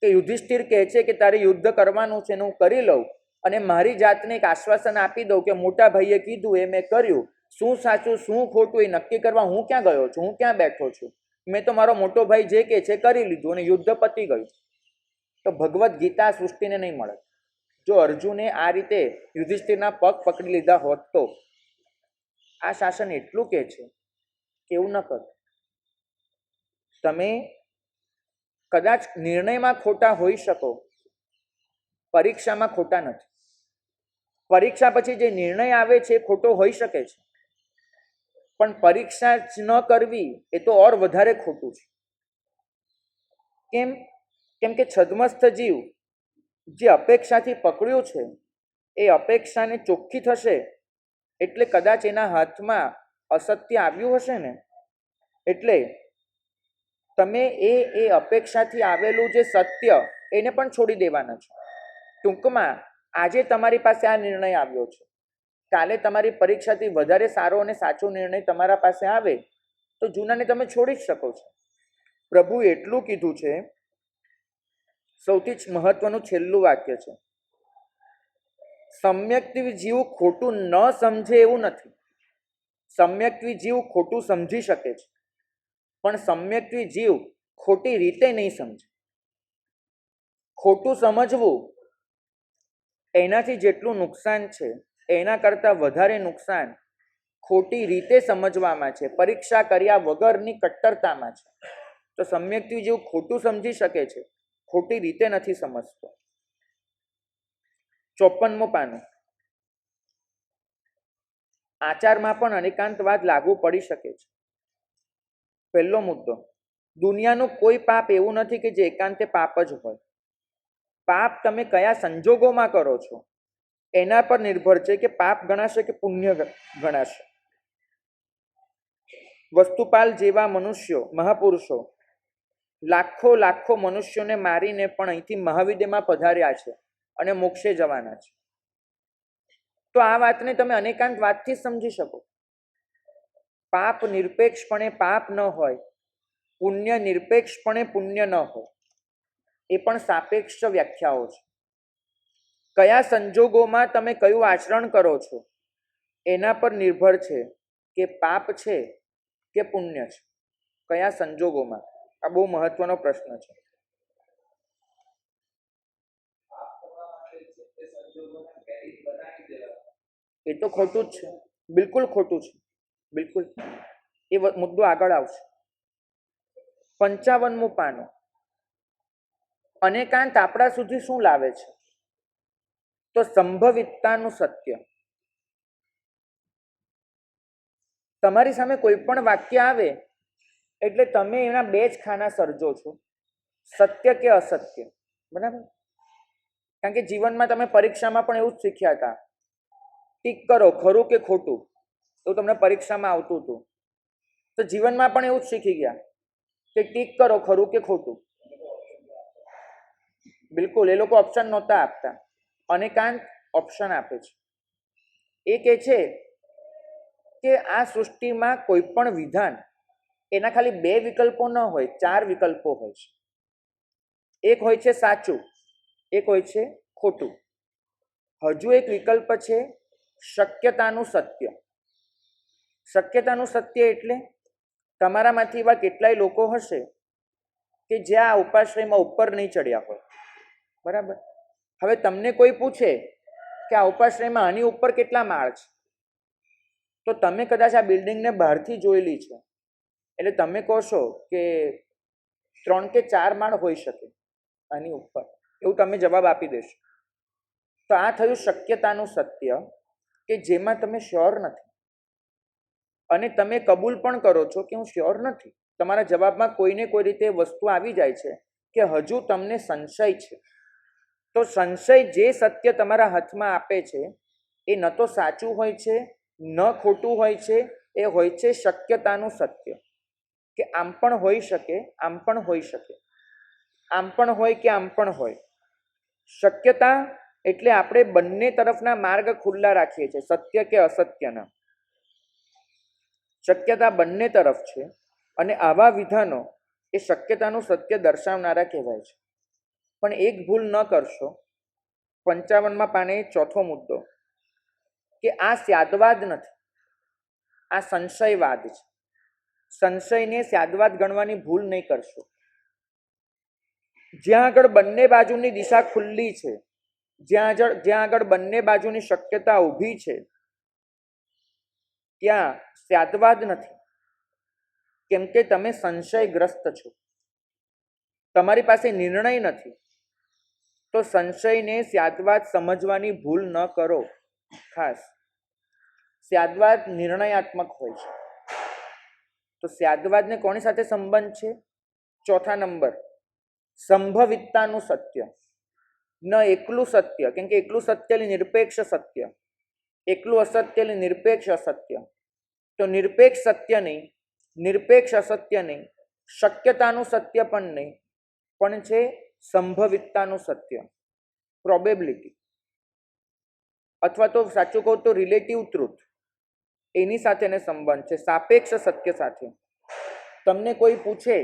કે યુધિષ્ઠિર કહે છે કે તારે યુદ્ધ કરવાનું છે ને હું કરી લઉં અને મારી જાતને એક આશ્વાસન આપી દઉં કે મોટા ભાઈએ કીધું એ મેં કર્યું, શું સાચું શું ખોટું એ નક્કી કરવા હું ક્યાં ગયો છું, હું ક્યાં બેઠો છું, મેં તો મારો મોટો ભાઈ જે કહે છે કરી લીધું અને યુદ્ધ પતી ગયું. તો ભગવદ્ ગીતા સૃષ્ટિને નહીં મળે. જો અર્જુને આ રીતે યુધિષ્ઠિરના પગ પકડી લીધા હોત તો આ શાસન એટલું કહે છે કે એવું ન કર. તમે કદાચ નિર્ણયમાં ખોટા હોઈ શકો, પરીક્ષામાં ખોટા નથી. પરીક્ષા પછી જે નિર્ણય આવે છે એ ખોટો હોઈ શકે છે, પણ પરીક્ષા જ ન કરવી એ તો ઓર વધારે ખોટું છે. કેમ કે છદ્મસ્થ જીવ જે અપેક્ષાથી પકડ્યું છે એ અપેક્ષાને ચોખ્ખી થશે એટલે કદાચ એના હાથમાં અસત્ય આવ્યું હશે ને, એટલે તમે એ અપેક્ષાથી આવેલું જે સત્ય એને પણ છોડી દેવાના છો. ટૂંકમાં આજે તમારી પાસે આ નિર્ણય આવ્યો છે, કાલે તમારી પરીક્ષાથી વધારે સારો અને સાચો નિર્ણય તમારા પાસે આવે તો જૂનાને તમે છોડી જ શકો છો. પ્રભુએ એટલું કીધું છે, સૌથી જ મહત્વનું છેલ્લું વાક્ય છે, સમ્યક્તિ જીવ ખોટું ન સમજે એવું નથી. સમ્યક્તિ જીવ ખોટું સમજી શકે છે, પણ સમ્યક્તિ જીવ ખોટી રીતે નહીં સમજે. ખોટું સમજવું એનાથી જેટલું નુકસાન છે એના કરતાં વધારે નુકસાન ખોટી રીતે સમજવામાં છે, પરીક્ષા કર્યા વગરની કટ્ટરતામાં છે. તો સમ્યક્તિ જીવ ખોટું સમજી શકે છે, ખોટી રીતે નથી સમજતો. 54મું પાનું. આચારમાં પણ અનેકાંતવાદ લાગુ પડી શકે છે. પહેલો મુદ્દો, દુનિયાનું કોઈ પાપ એવું નથી કે જે એકાંતે પાપ જ હોય. પાપ તમે કયા સંજોગોમાં કરો છો એના પર નિર્ભર છે કે પાપ ગણાશે કે પુણ્ય ગણાશે. વસ્તુપાલ જેવા મનુષ્યો, મહાપુરુષો લાખો મનુષ્યોને મારીને પણ અહીંથી મહાવિદ્યમાં પધાર્યા છે અને મોક્ષે જવાના છે. તો આ વાતને તમે અનેકાંતવાદથી સમજી શકો. પાપ નિરપેક્ષપણે પાપ ન હોય, પુણ્ય નિરપેક્ષપણે પુણ્ય ન હોય, એ પણ સાપેક્ષ વ્યાખ્યાઓ છે. કયા સંજોગોમાં તમે કયું આચરણ કરો છો એના પર નિર્ભર છે કે પાપ છે કે પુણ્ય છે. કયા સંજોગોમાં? આ બહુ મહત્વનો પ્રશ્ન છે. એ તો ખોટું જ છે, બિલકુલ ખોટું છે, બિલકુલ. એ મુદ્દો આગળ આવશે. 55મું પાનું. અનેકાંત આપણા સુધી શું લાવે છે? તો સંભવિતતાનું સત્ય. તમારી સામે કોઈ પણ વાક્ય આવે એટલે તમે એના બે જ ખાના સર્જો છો, સત્ય કે અસત્ય. બરાબર. કારણ કે જીવનમાં તમે પરીક્ષામાં પણ એવું જ શીખ્યા હતા, ટીક કરો ખરું કે ખોટું, તો તમને પરીક્ષામાં આવતું હતું. તો જીવનમાં પણ એવું જ શીખી ગયા કે ટીક કરો ખરું કે ખોટું. બિલકુલ. એ લોકો ઓપ્શન નહોતા આપતા, અનેકાંત ઓપ્શન આપે છે. એ કહે છે કે આ સૃષ્ટિમાં કોઈ પણ વિધાન એના ખાલી બે વિકલ્પો ન હોય, 4 વિકલ્પો હોય છે. એક હોય છે સાચું, એક હોય છે ખોટું. હજુ એક વિકલ્પ છે શક્યતાનું સત્ય. શક્યતાનું સત્ય એટલે તમારામાંથી એવા કેટલાય લોકો હશે કે જ્યાં આ ઉપાશ્રયમાં ઉપર નહીં ચડ્યા હોય. બરાબર. હવે તમને કોઈ પૂછે કે આ ઉપાશ્રયમાં આની ઉપર કેટલા માળ છે, તો તમે કદાચ આ બિલ્ડિંગને બહારથી જોયેલી છે એટલે તમે કહો છો કે 3 કે 4 માળ હોઈ શકે આની ઉપર, એવું તમે જવાબ આપી દેશો. તો આ થયું શક્યતાનું સત્ય કે જેમાં તમે શ્યોર નથી અને તમે કબૂલ પણ કરો છો કે હું શ્યોર નથી. તમારા જવાબમાં કોઈને કોઈ રીતે વસ્તુ આવી જાય છે કે હજુ તમને સંશય છે. તો સંશય જે સત્ય તમારા હાથમાં આપે છે એ ન તો સાચું હોય છે ન ખોટું હોય છે, એ હોય છે શક્યતાનું સત્ય કે આમ પણ હોઈ શકે, આમ પણ હોઈ શકે, આમ પણ હોય કે આમ પણ હોય. શક્યતા એટલે આપણે બંને તરફના માર્ગ ખુલ્લા રાખીએ છીએ, સત્ય કે અસત્યના. શક્યતા બંને તરફ છે અને આવા વિધાનો એ શક્યતાનું સત્ય દર્શાવનારા કહેવાય છે. પણ એક ભૂલ ન કરશો, 55માં પાને ચોથો મુદ્દો, કે આ સ્યાદવાદ નથી, આ સંશયવાદ છે. સંશયને સ્યાદવાદ ગણવાની ભૂલ નહીં કરશો. જ્યાં આગળ બંને બાજુની દિશા ખુલ્લી છે, જ્યાં આગળ બંને બાજુની શક્યતા ઊભી છે, ત્યાં સ્યાદવાદ નથી. કેમ કે તમે સંશયગ્રસ્ત છો, તમારી પાસે નિર્ણય નથી. તો સંશયને સ્યાદવાદ સમજવાની ભૂલ ન કરો. ખાસ સ્યાદવાદ નિર્ણયાત્મક હોય છે. તો સ્યાદવાદને કોની સાથે સંબંધ છે? ચોથા નંબર, સંભવિતતાનું સત્ય. ન એકલું સત્ય, કેમ કે એકલું સત્ય એટલે નિરપેક્ષ સત્ય, એકલું અસત્ય એટલે નિરપેક્ષ અસત્ય. તો નિરપેક્ષ સત્ય નહીં, નિરપેક્ષ અસત્ય નહીં, શક્યતાનું સત્ય પણ નહીં, પણ છે સંભવિતતાનું સત્ય, પ્રોબેબિલિટી, અથવા તો સાચું કહું તો રિલેટિવ ટ્રુથ. એની સાથેને સંબંધ છે, સાપેક્ષ સત્ય સાથે. તમને કોઈ પૂછે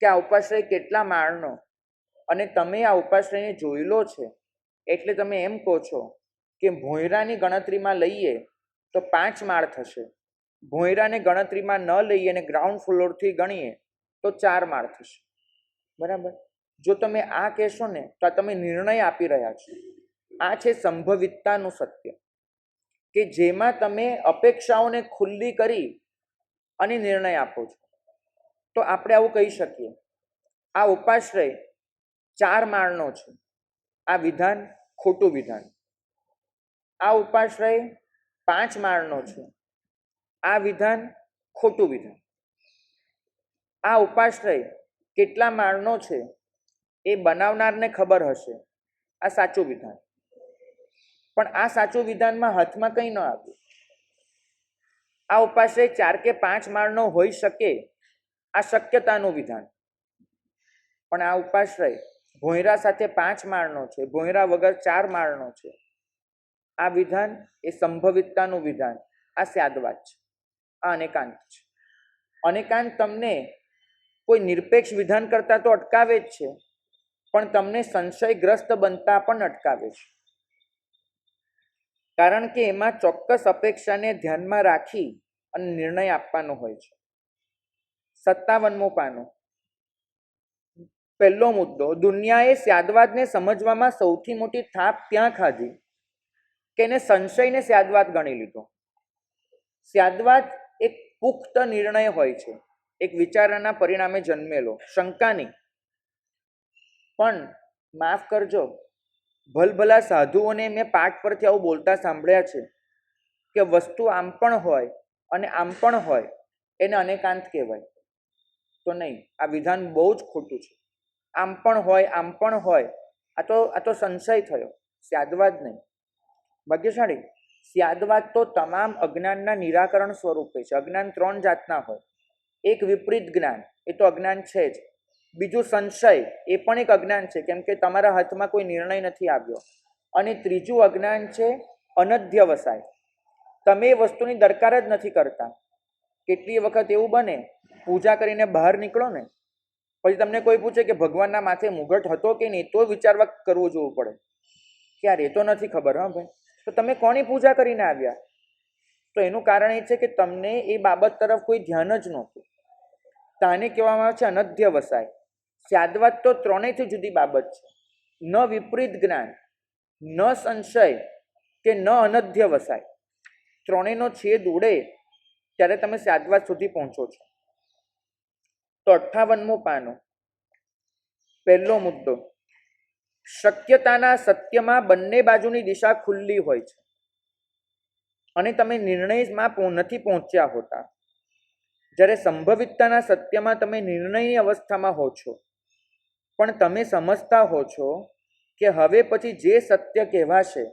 કે આ ઉપાશ્રય કેટલા માળનો, અને તમે આ ઉપાશ્રયને જોયેલો છે, એટલે તમે એમ કહો છો કે ભોંયરાની ગણતરીમાં લઈએ તો 5 માળ થશે, ભોંયરાને ગણતરીમાં ન લઈએ અને ગ્રાઉન્ડ ફ્લોરથી ગણીએ તો 4 માળ થશે. બરાબર? જો તમે આ કહેશો ને તો આ તમે નિર્ણય આપી રહ્યા છો. આ છે સંભવિતતાનું સત્ય, કે જેમાં તમે અપેક્ષાઓને ખુલ્લી કરી અને નિર્ણય આપો છો. તો આપણે આવું કહી શકીએ, આ ઉપાશ્રય 4 માળનો છે, આ વિધાન ખોટું વિધાન. આ ઉપાશ્રય 5 માળનો છે, આ વિધાન ખોટું વિધાન. આ ઉપાશ્રય કેટલા માળનો છે એ બનાવનારને ખબર હશે, આ સાચું વિધાન. પણ આ સાચું વિધાનમાં હાથમાં કંઈ ન આવ્યું. આ ઉપાશ્રય 4 કે 5 માળનો હોઈ શકે, આ શક્યતાનું વિધાન. પણ આ ઉપાશ્રય ભોંયરા સાથે 5 માળનો છે, ભોંયરા વગર 4 માળનો છે, આ વિધાન એ સંભવિતતાનું વિધાન. આ સ્યાદવાદ છે, આ અનેકાંત છે. અનેકાંત તમને કોઈ નિરપેક્ષ વિધાન કરતા તો અટકાવે જ છે, પણ તમને સંશયગ્રસ્ત બનતા પણ અટકાવે છે. કારણ કે એમાં ચોક્કસ અપેક્ષાને ધ્યાનમાં રાખી અને નિર્ણય આપવાનો હોય છે. 57મું પાનું, પહેલો મુદ્દો, દુનિયાએ સ્યાદવાદને સમજવામાં સૌથી મોટી થાપ ત્યાં ખાધી કે એને સંશયને સ્યાદવાદ ગણી લીધો. સ્યાદવાદ એક પુખ્ત નિર્ણય હોય છે, એક વિચારના પરિણામે જન્મેલો, શંકાની. પણ માફ કરજો, ભલભલા સાધુઓને મેં પાઠ પરથી આવું બોલતા સાંભળ્યા છે કે વસ્તુ આમ પણ હોય અને આમ પણ હોય, એને અનેકાંત કહેવાય. તો નહીં, આ વિધાન બહુ જ ખોટું છે. આમ પણ હોય, આમ પણ હોય, આ તો સંશય થયો, સ્યાદવાદ નહીં. ભાગ્યશાળી, સ્યાદવાદ તો તમામ અજ્ઞાનના નિરાકરણ સ્વરૂપે છે. અજ્ઞાન 3 જાતના હોય. એક વિપરીત જ્ઞાન, એ તો અજ્ઞાન છે જ. બીજું સંશય, એ પણ એક અજ્ઞાન છે, કેમ કે તમારા હાથમાં કોઈ નિર્ણય નથી આવ્યો. અને ત્રીજું અજ્ઞાન છે અનધ્યવસાય, તમે એ વસ્તુની દરકાર જ નથી કરતા. કેટલી વખત એવું બને, પૂજા કરીને બહાર નીકળો ને, પછી તમને કોઈ પૂછે કે ભગવાનના માથે મુગટ હતો કે નહીં, તો વિચારવા કરવું જોવું પડે કે યાર એ તો નથી ખબર. હા ભાઈ, તો તમે કોની પૂજા કરીને આવ્યા? તો એનું કારણ એ છે કે તમને એ બાબત તરફ કોઈ ધ્યાન જ નહોતું. તાને કહેવામાં આવે છે અનધ્યવસાય. સ્યાદવાદ તો ત્રણેયથી જુદી બાબત છે. ન વિપરીત જ્ઞાન, ન સંશય કે ન અનધ્યવસાય. ત્રણેયનો છેદ ઉડે ત્યારે તમે સ્યાદવાદ સુધી પહોંચો છો. તો 58મું પાનું, પહેલો મુદ્દો, શક્યતાના સત્યમાં બંને બાજુની દિશા ખુલ્લી હોય છે અને તમે નિર્ણયમાં નથી પહોંચ્યા હોતા. જ્યારે સંભવિતતાના સત્યમાં તમે નિર્ણયની અવસ્થામાં હો છો, પણ તમે સમજતા હો છો કે હવે પછી જે સત્ય કહેવાશે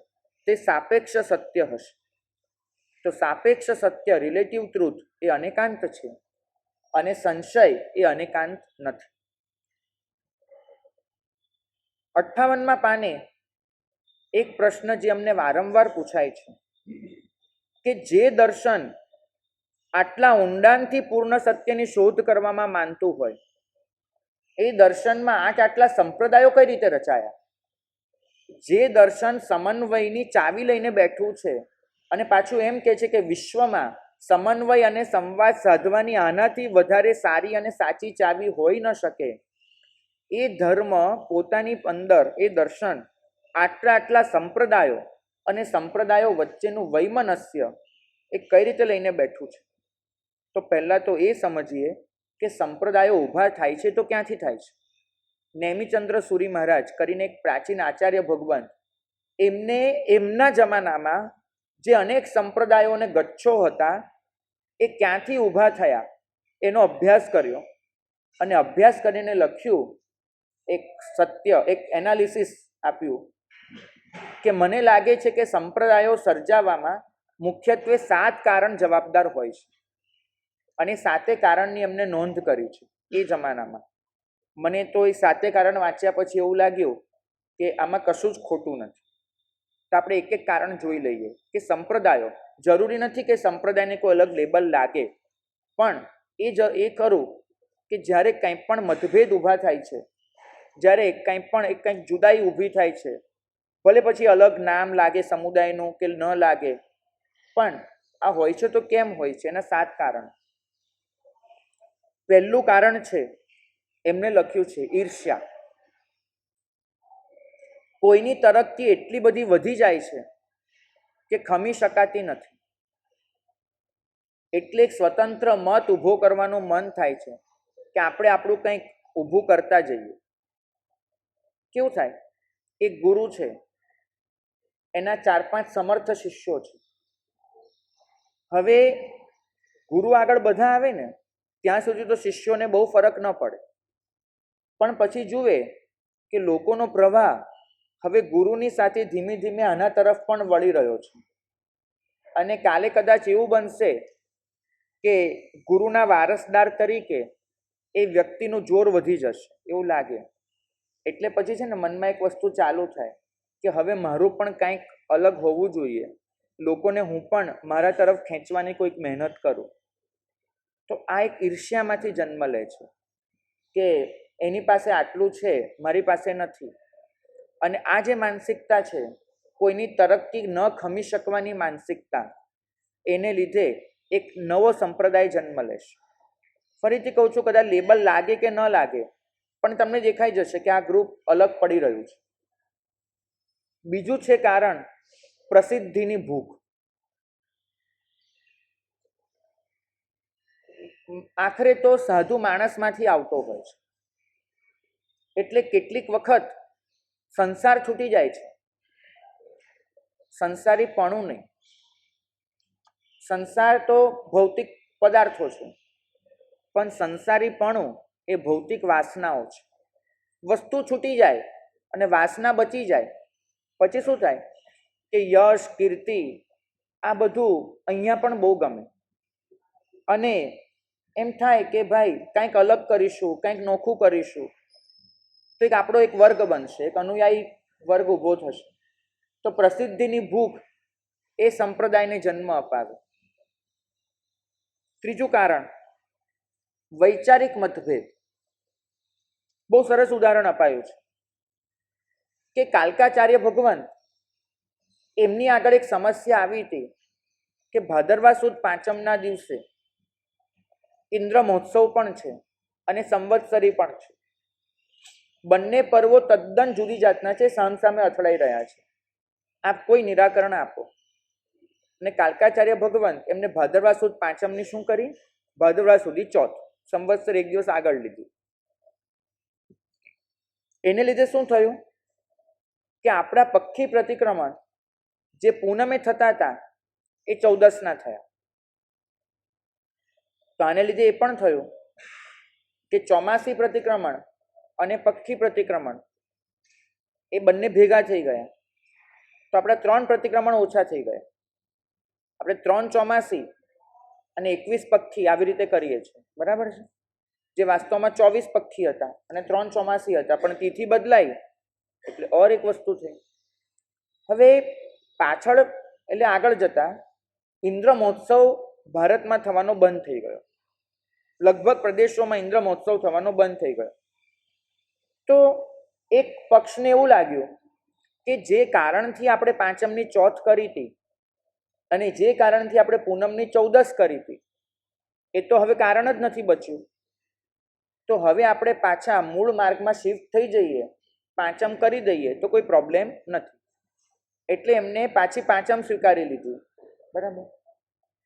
તે સાપેક્ષ સત્ય હશે. તો સાપેક્ષ સત્ય, રિલેટિવ ટ્રુથ, એ અનેકાંત છે અને સંશય એ અનેકાંત નથી. 58માં પાને એક પ્રશ્ન જે અમને વારંવાર પૂછાય છે કે જે દર્શન આટલા ઊંડાણથી પૂર્ણ સત્યની શોધ કરવામાં માનતું હોય, એ દર્શનમાં આટલા સંપ્રદાયો કઈ રીતે રચાયા? જે દર્શન સમન્વયની ચાવી લઈને બેઠું છે અને પાછું એમ કે છે કે વિશ્વમાં સમન્વય અને સંવાદ સાધવાની આનાથી વધારે સારી અને સાચી ચાવી હોઈ ન શકે, એ ધર્મ પોતાની અંદર એ દર્શન આટલા સંપ્રદાયો અને સંપ્રદાયો વચ્ચેનું વૈમનસ્ય એ કઈ રીતે લઈને બેઠું છે? તો પહેલાં તો એ સમજીએ કે સંપ્રદાયો ઊભા થાય છે તો ક્યાંથી થાય છે. નેમિચંદ્ર સુરી મહારાજ કરીને એક પ્રાચીન આચાર્ય ભગવાન, એમને એમના જમાનામાં જે અનેક સંપ્રદાયો અને ગચ્છો હતા એ ક્યાંથી ઊભા થયા એનો અભ્યાસ કર્યો અને અભ્યાસ કરીને લખ્યું, એક સત્ય, એક એનાલિસિસ આપ્યું કે મને લાગે છે કે સંપ્રદાયો સર્જાવામાં મુખ્યત્વે 7 કારણ જવાબદાર હોય છે અને 7 કારણની એમને નોંધ કરી છે એ જમાનામાં. મને તો એ 7 કારણ વાંચ્યા પછી એવું લાગ્યું કે આમાં કશું જ ખોટું નથી. તો આપણે એક એક કારણ જોઈ લઈએ કે સંપ્રદાયો, જરૂરી નથી કે સંપ્રદાયને કોઈ અલગ લેબલ લાગે, પણ એ ખરું કે જ્યારે કંઈ પણ મતભેદ ઊભા થાય છે, જ્યારે કંઈક જુદાઈ ઊભી થાય છે, ભલે પછી અલગ નામ લાગે સમુદાયનું કે ન લાગે, પણ આ હોય છે તો કેમ હોય છે? એના 7 કારણ. પહેલું કારણ છે, એમને લખ્યું છે ઈર્ષ્યા. કોઈની તરફથી એટલી બધી વધી જાય છે કે ખમી શકાતી નથી, એટલે એક સ્વતંત્ર મત ઊભો કરવાનું મન થાય છે કે આપણે આપણું કંઈક ઊભું કરતા જઈએ. કેવું થાય? એક ગુરુ છે, એના 4-5 સમર્થ શિષ્યો છે. હવે ગુરુ આગળ બધા આવે ને ત્યાં સુધી તો શિષ્યોને બહુ ફરક ન પડે, પણ પછી જુએ કે લોકોનો પ્રવાહ હવે ગુરુની સાથે ધીમે ધીમે આના તરફ પણ વળી રહ્યો છે અને કાલે કદાચ એવું બનશે કે ગુરુના વારસદાર તરીકે એ વ્યક્તિનું જોર વધી જશે એવું લાગે. એટલે પછી છે ને મનમાં એક વસ્તુ ચાલુ થાય કે હવે મારું પણ કંઈક અલગ હોવું જોઈએ, લોકોને હું પણ મારા તરફ ખેંચવાની કોઈક મહેનત કરું. તો આ એક ઈર્ષ્યામાંથી જન્મ લે છે કે એની પાસે આટલું છે, મારી પાસે નથી. અને આ જે માનસિકતા છે, કોઈની તરફથી ન ખમી શકવાની માનસિકતા, એને લીધે એક નવો સંપ્રદાય જન્મ લેશે. ફરીથી કહું છું, કદાચ લેબલ લાગે કે ન લાગે, પણ તમને દેખાઈ જશે કે આ ગ્રુપ અલગ પડી રહ્યું છે. બીજું છે કારણ પ્રસિદ્ધિની ભૂખ. આખરે તો સાધુ માણસમાંથી આવતો હોય છે, એટલે કેટલીક વખત સંસાર છૂટી જાય છે. સંસારીપણું નહીં. સંસાર તો ભૌતિક પદાર્થો છે, પણ સંસારીપણું એ ભૌતિક વાસનાઓ છે. વસ્તુ છૂટી જાય અને વાસના બચી જાય પછી શું થાય કે યશ, કીર્તિ, આ બધું અહીંયા પણ બહુ ગમે અને એમ થાય કે ભાઈ કંઈક અલગ કરીશું, કંઈક નોખું કરીશું, તો એક આપણો એક વર્ગ બનશે, એક અનુયાયી વર્ગ ઊભો થશે. તો પ્રસિદ્ધિની ભૂખ એ સંપ્રદાયને જન્મ અપાવે. ત્રીજું કારણ વૈચારિક મતભેદ. બહુ સરસ ઉદાહરણ અપાયું છે કે કાલકાચાર્ય ભગવાન, એમની આગળ એક સમસ્યા આવી હતી કે ભાદરવા સુદ પાંચમના દિવસે ઇન્દ્ર મહોત્સવ પણ છે અને સંવત્સરી પણ છે. બંને પર્વો તદ્દન જુદી જાતના છે, સામસામે અથડાઈ રહ્યા છે. આપ કોઈ નિરાકરણ આપો. અને કાલકાચાર્ય ભગવાન એમને ભાદરવા સુદ પાંચમની શું કરી? ભાદરવા સુધી ચોથ, સંવત્સર એક દિવસ આગળ લીધું. એને લીધે શું થયું કે આપણા પક્ષી પ્રતિક્રમણ જે પૂનમે થતા હતા એ 14ના થયા. તો આને લીધે એ પણ થયું કે ચોમાસી પ્રતિક્રમણ અને પક્ષી પ્રતિક્રમણ એ બંને ભેગા થઈ ગયા. તો આપણા 3 પ્રતિક્રમણ ઓછા થઈ ગયા. આપણે 3 ચોમાસી અને 21 પક્ષી આવી રીતે કરીએ છીએ, બરાબર છે? જે વાસ્તવમાં 24 પક્ષી હતા અને 3 ચોમાસી હતા, પણ તિથિ બદલાઈ એટલે ઓર એક વસ્તુ થઈ. હવે પાછળ એટલે આગળ જતા ઇન્દ્ર મહોત્સવ ભારતમાં થવાનો બંધ થઈ ગયો. લગભગ પ્રદેશોમાં ઇન્દ્ર મહોત્સવ થવાનો બંધ થઈ ગયો. તો એક પક્ષને એવું લાગ્યું કે જે કારણથી આપણે પાંચમની ચોથ કરી હતી અને જે કારણથી આપણે પૂનમની ચૌદસ કરી હતી એ તો હવે કારણ જ નથી બચ્યું. તો હવે આપણે પાછા મૂળ માર્ગમાં શિફ્ટ થઈ જઈએ, પાંચમ કરી દઈએ તો કોઈ પ્રોબ્લેમ નથી. એટલે એમને પાછી પાંચમ સ્વીકારી લીધી. બરાબર.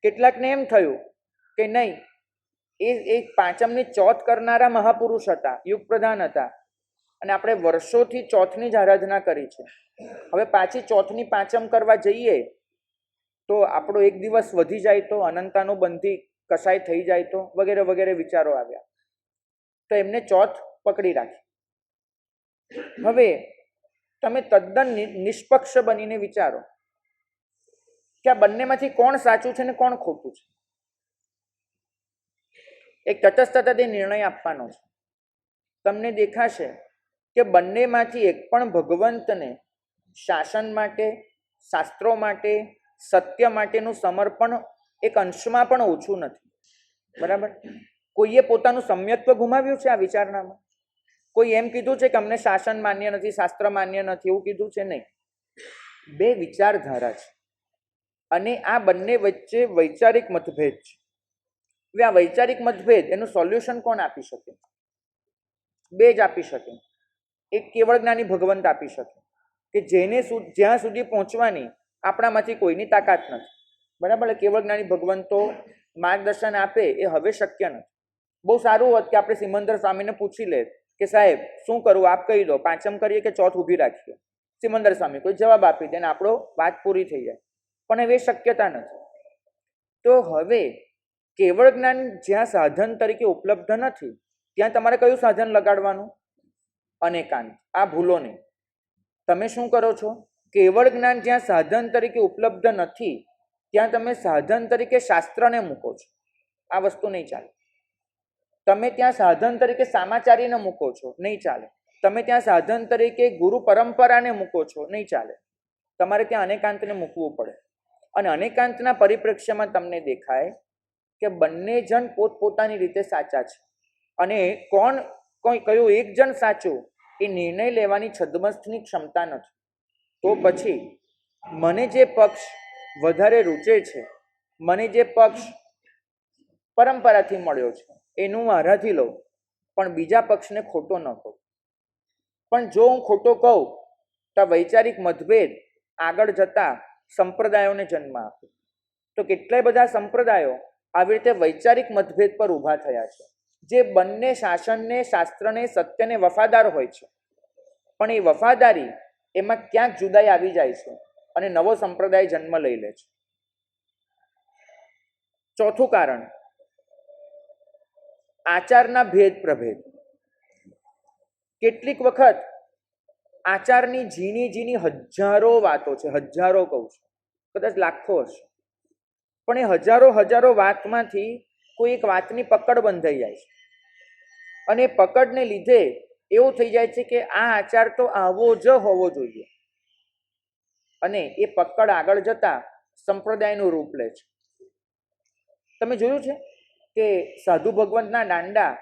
કેટલાકને એમ થયું કે નહીં, એ પાંચમની ચોથ કરનારા મહાપુરુષ હતા, યુગ પ્રધાન હતા અને આપણે વર્ષોથી ચોથની જ આરાધના કરી છે. હવે પાછી ચોથની પાંચમ કરવા જઈએ તો આપણો એક દિવસ વધી જાય તો, અનંતાનુબંધી કસાય થઈ જાય તો, વગેરે વગેરે વિચારો આવ્યા. તો એમને ચોથ પકડી રાખી. હવે તમે તદ્દન નિષ્પક્ષ બનીને વિચારો કે આ બંનેમાંથી કોણ સાચું છે ને કોણ ખોટું છે. એક તટસ્થતાથી નિર્ણય આપવાનો છે. તમને દેખાશે કે બંનેમાંથી એક પણ ભગવંતને શાસન માટે, શાસ્ત્રો માટે, સત્ય માટેનું સમર્પણ એક અંશમાં પણ ઓછું નથી. બરાબર. કોઈએ પોતાનું સમ્યક્ત્વ ગુમાવ્યું છે આ વિચારણામાં? કોઈ એમ કીધું છે કે અમને શાસન માન્ય નથી, શાસ્ત્ર માન્ય નથી, એવું કીધું છે? નહીં. બે વિચારધારા છે અને આ બંને વચ્ચે વૈચારિક મતભેદ છે. હવે આ વૈચારિક મતભેદ એનું સોલ્યુશન કોણ આપી શકે? બે જ આપી શકે. એક કેવળ જ્ઞાની ભગવંત આપી શકે કે જેને જ્યાં સુધી પહોંચવાની આપણામાંથી કોઈની તાકાત નથી. બરાબર. કેવળ જ્ઞાની ભગવંતો માર્ગદર્શન આપે એ હવે શક્ય નથી. બહુ સારું હોત કે આપણે સિમંદર સ્વામીને પૂછી લે કે સાહેબ શું કરવું, આપ કહી દો, પાંચમ કરીએ કે ચોથ ઊભી રાખીએ. સિમંદર સ્વામી કોઈ જવાબ આપી દે ને આપણો વાત પૂરી થઈ જાય. પણ હવે શક્યતા નથી. તો હવે કેવળ જ્ઞાન જ્યાં સાધન તરીકે ઉપલબ્ધ નથી ત્યાં તમારે કયું સાધન લગાડવાનું? અનેકાંત. આ ભૂલો નહીં. તમે શું કરો છો? કેવળ જ્ઞાન જ્યાં સાધન તરીકે ઉપલબ્ધ નથી ત્યાં તમે સાધન તરીકે શાસ્ત્રને મૂકો છો. આ વસ્તુ નહીં ચાલે. તમે ત્યાં સાધન તરીકે સામાચારીને મૂકો છો, નહીં ચાલે. તમે ત્યાં સાધન તરીકે ગુરુ પરંપરાને મૂકો છો, નહીં ચાલે. તમારે ત્યાં અનેકાંતને મૂકવું પડે. અને અનેકાંતના પરિપ્રેક્ષ્યમાં તમને દેખાય કે બંને જણ પોતપોતાની રીતે સાચા છે અને કયું એક જણ સાચું એ નિર્ણય લેવાની છદ્મસ્થની ક્ષમતા નથી. તો પછી મને જે પક્ષ વધારે રૂચે છે, મને જે પક્ષ પરંપરાથી મળ્યો છે એનું હું આરાધી લઉં, પણ બીજા પક્ષને ખોટો ન કહું. પણ જો હું ખોટો કહું તો વૈચારિક મતભેદ આગળ જતા સંપ્રદાયોને જન્મ આપે. તો કેટલાય બધા સંપ્રદાયો આવી રીતે વૈચારિક મતભેદ પર ઊભા થયા છે, જે બંને શાસનને, શાસ્ત્રને, સત્યને વફાદાર હોય છે. પણ એ વફાદારી એમાં ક્યાંક જુદાઈ આવી જાય છે અને નવો સંપ્રદાય જન્મ લઈ લે છે. ચોથું કારણ, આચારના ભેદ પ્રભેદ. કેટલીક વખત આચારની ઝીણી હજારો વાતો છે, હજારો કહું છું, કદાચ લાખો હશે, પણ એ હજારો વાતમાંથી કોઈ એક વાતની પકડ બંધાઈ જાય છે અને એ પકડને લીધે એવું થઈ જાય છે કે આ આચાર તો આવો જ હોવો જોઈએ અને એ પકડ આગળ જતા સંપ્રદાયનું રૂપ લે છે. તમે જોયું છે કે સાધુ ભગવંતના દાંડા,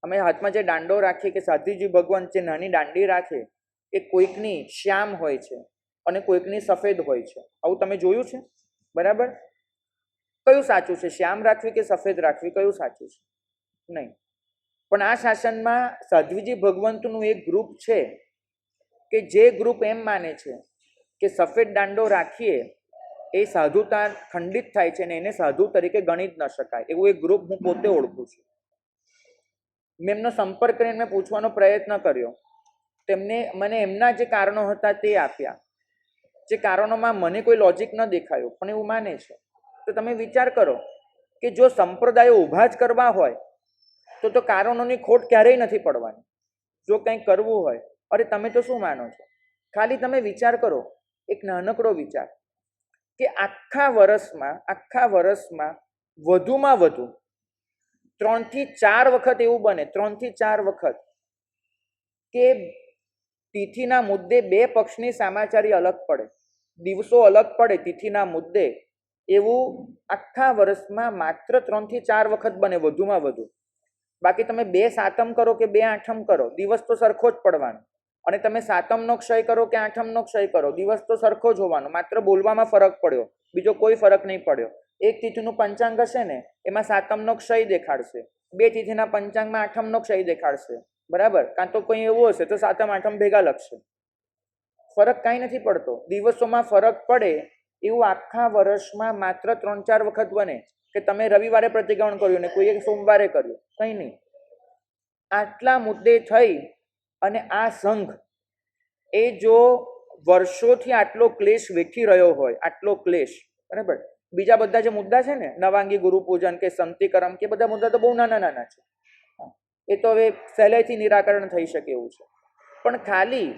અમે હાથમાં જે દાંડો રાખીએ કે સાધુજી ભગવંત જે નાની દાંડી રાખે એ કોઈકની શ્યામ હોય છે અને કોઈકની સફેદ હોય છે. આવું તમે જોયું છે? બરાબર. કયું સાચું છે, શ્યામ રાખવી કે સફેદ રાખવી? કયું સાચું છે? નહીં. પણ આ શાસનમાં સાધ્વીજી ભગવંતનું એક ગ્રુપ છે કે જે ગ્રુપ એમ માને છે કે સફેદ દાંડો રાખીએ એ સાધુતા ખંડિત થાય છે ને એને સાધુ તરીકે ગણી જ ન શકાય. એવું એક ગ્રુપ હું પોતે ઓળખું છું. મેં એમનો સંપર્ક કરીને મેં પૂછવાનો પ્રયત્ન કર્યો. તેમને મને એમના જે કારણો હતા તે આપ્યા, જે કારણોમાં મને કોઈ લોજિક ન દેખાયું, પણ એવું માને છે. તો તમે વિચાર કરો કે જો સંપ્રદાયો ઊભા જ કરવા હોય તો કારણોની ખોટ ક્યારેય નથી પડવાની. જો કંઈક કરવું હોય, અરે તમે તો શું માનો છો? ખાલી તમે વિચાર કરો, એક નાનકડો વિચાર, કે આખા વર્ષમાં વધુમાં વધુ 3 થી 4 વખત એવું બને, 3 થી 4 વખત કે તિથિના મુદ્દે બે પક્ષની સામાચારી અલગ પડે, દિવસો અલગ પડે તિથિના મુદ્દે, એવું આખા વર્ષમાં માત્ર 3 થી 4 વખત બને વધુમાં વધુ. બાકી તમે 2 સાતમ કરો કે 2 આઠમ કરો, દિવસ તો સરખો જ પડવાનો. અને તમે સાતમનો ક્ષય કરો કે આઠમનો ક્ષય કરો, દિવસ તો સરખો જ હોવાનો. માત્ર બોલવામાં ફરક પડ્યો, બીજો કોઈ ફરક નહીં પડ્યો. એક તિથિનું પંચાંગ હશે ને એમાં સાતમનો ક્ષય દેખાડશે, 2 તિથિના પંચાંગમાં આઠમનો ક્ષય દેખાડશે, બરાબર. કાં તો કોઈ એવું હશે તો સાતમ આઠમ ભેગા લખશે. ફરક કાંઈ નથી પડતો. દિવસોમાં ફરક પડે એવું આખા વર્ષમાં માત્ર 3-4 વખત બને કે તમે રવિવારે પ્રતિક્રમણ કર્યું ને કોઈએ સોમવારે કર્યું, કંઈ નહીં. આટલા મુદ્દે થઈ અને આ સંઘ એ જો વર્ષોથી આટલો ક્લેશ વેઠી રહ્યો હોય, આટલો ક્લેશ, બરાબર. બીજા બધા જે મુદ્દા છે ને, નવાંગી ગુરુ પૂજન કે સંતિકરમ કે બધા મુદ્દા તો બહુ નાના નાના છે, એ તો હવે સહેલાઈથી નિરાકરણ થઈ શકે એવું છે. પણ ખાલી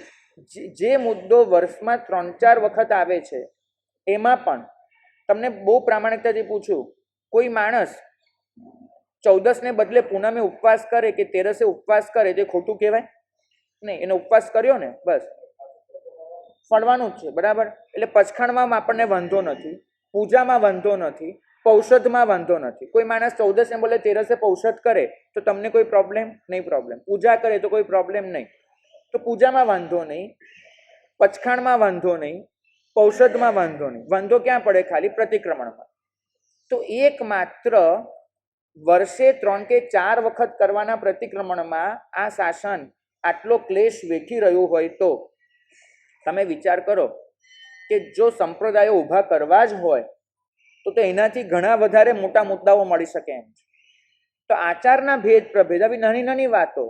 જે મુદ્દો વર્ષમાં 3-4 વખત આવે છે એમાં પણ તમને બહુ પ્રામાણિકતાથી પૂછું, કોઈ માણસ 14 ને બદલે પૂનમે ઉપવાસ કરે કે 13 ઉપવાસ કરે તે ખોટું કહેવાય નહીં? એનો ઉપવાસ કર્યો ને બસ ફળવાનું જ છે, બરાબર. એટલે પચખાણમાં આપણને વાંધો નથી, પૂજામાં વાંધો નથી, પૌષધમાં વાંધો નથી. કોઈ માણસ 14 બોલે 13 પૌષધ કરે તો તમને કોઈ પ્રોબ્લેમ નહીં? પ્રોબ્લેમ. પૂજા કરે તો કોઈ પ્રોબ્લેમ નહીં. તો પૂજામાં વાંધો નહીં, પચખાણમાં વાંધો નહીં, પૌષધમાં વાંધો નહીં. વાંધો ક્યાં પડે? ખાલી પ્રતિક્રમણમાં. તો એકમાત્ર વર્ષે 3 કે 4 વખત કરવાના પ્રતિક્રમણમાં આ શાસન આટલો ક્લેશ વેઠી રહ્યું હોય તો તમે વિચાર કરો કે જો સંપ્રદાયો ઊભા કરવા જ હોય તો એનાથી ઘણા વધારે મોટા મુદ્દાઓ મળી શકે એમ છે. તો આચારના ભેદ પ્રભેદ, આવી નાની નાની વાતો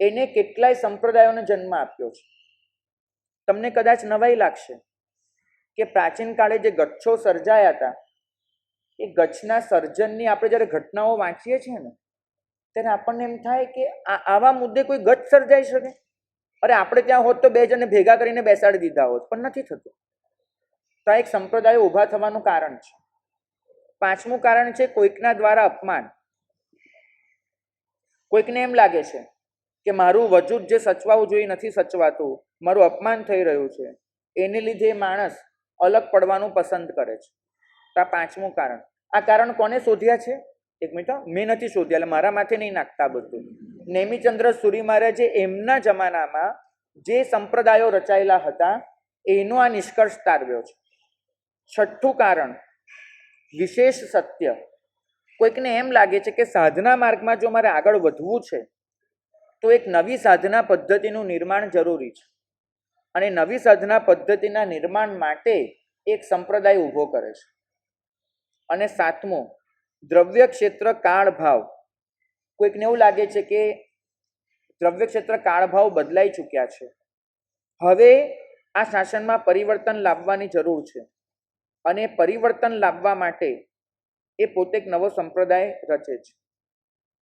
એને કેટલાય સંપ્રદાયોને જન્મ આપ્યો છે. તમને કદાચ નવાઈ લાગશે કે પ્રાચીન કાળે જે ગચ્છો સર્જાયા હતા, એ ગચ્છના સર્જનની આપણે જ્યારે ઘટનાઓ વાંચીએ છીએ ને ત્યારે આપણને એમ થાય કે આવા મુદ્દે કોઈ ગચ્છ સર્જાઈ શકે? અરે આપણે ત્યાં હોત તો 2 જણને ભેગા કરીને બેસાડી દીધા હોત, પણ નથી થતું. તો આ એક સંપ્રદાય ઊભા થવાનું કારણ છે. 5મું કારણ છે કોઈકના દ્વારા અપમાન. કોઈકને એમ લાગે છે કે મારું વજૂદ જે સચવાવું જોઈએ નથી સચવાતું, મારું અપમાન થઈ રહ્યું છે, એને લીધે માણસ અલગ પડવાનું પસંદ કરે છે. તો આ 5મું કારણ. આ કારણ કોને શોધ્યા છે? એક મિનિટ, મેં નથી શોધ્યા, એટલે મારા માથે નહીં નાખતા બધું. નેમિચંદ્ર સુરી મહારાજે એમના જમાનામાં જે સંપ્રદાયો રચાયેલા હતા એનો આ નિષ્કર્ષ તારવ્યો છે. 6થું કારણ વિશેષ સત્ય. કોઈકને એમ લાગે છે કે સાધના માર્ગમાં જો મારે આગળ વધવું છે તો એક નવી સાધના પદ્ધતિનું નિર્માણ જરૂરી છે, અને નવી સાધના પદ્ધતિના નિર્માણ માટે એક સંપ્રદાય ઊભો કરે છે. અને 7મું દ્રવ્ય ક્ષેત્ર કાળ ભાવ. કોઈકને એવું લાગે છે કે દ્રવ્ય ક્ષેત્ર કાળ ભાવ બદલાઈ ચૂક્યા છે, હવે આ શાસનમાં પરિવર્તન લાવવાની જરૂર છે, અને પરિવર્તન લાવવા માટે એ પોતે એક નવો સંપ્રદાય રચે છે.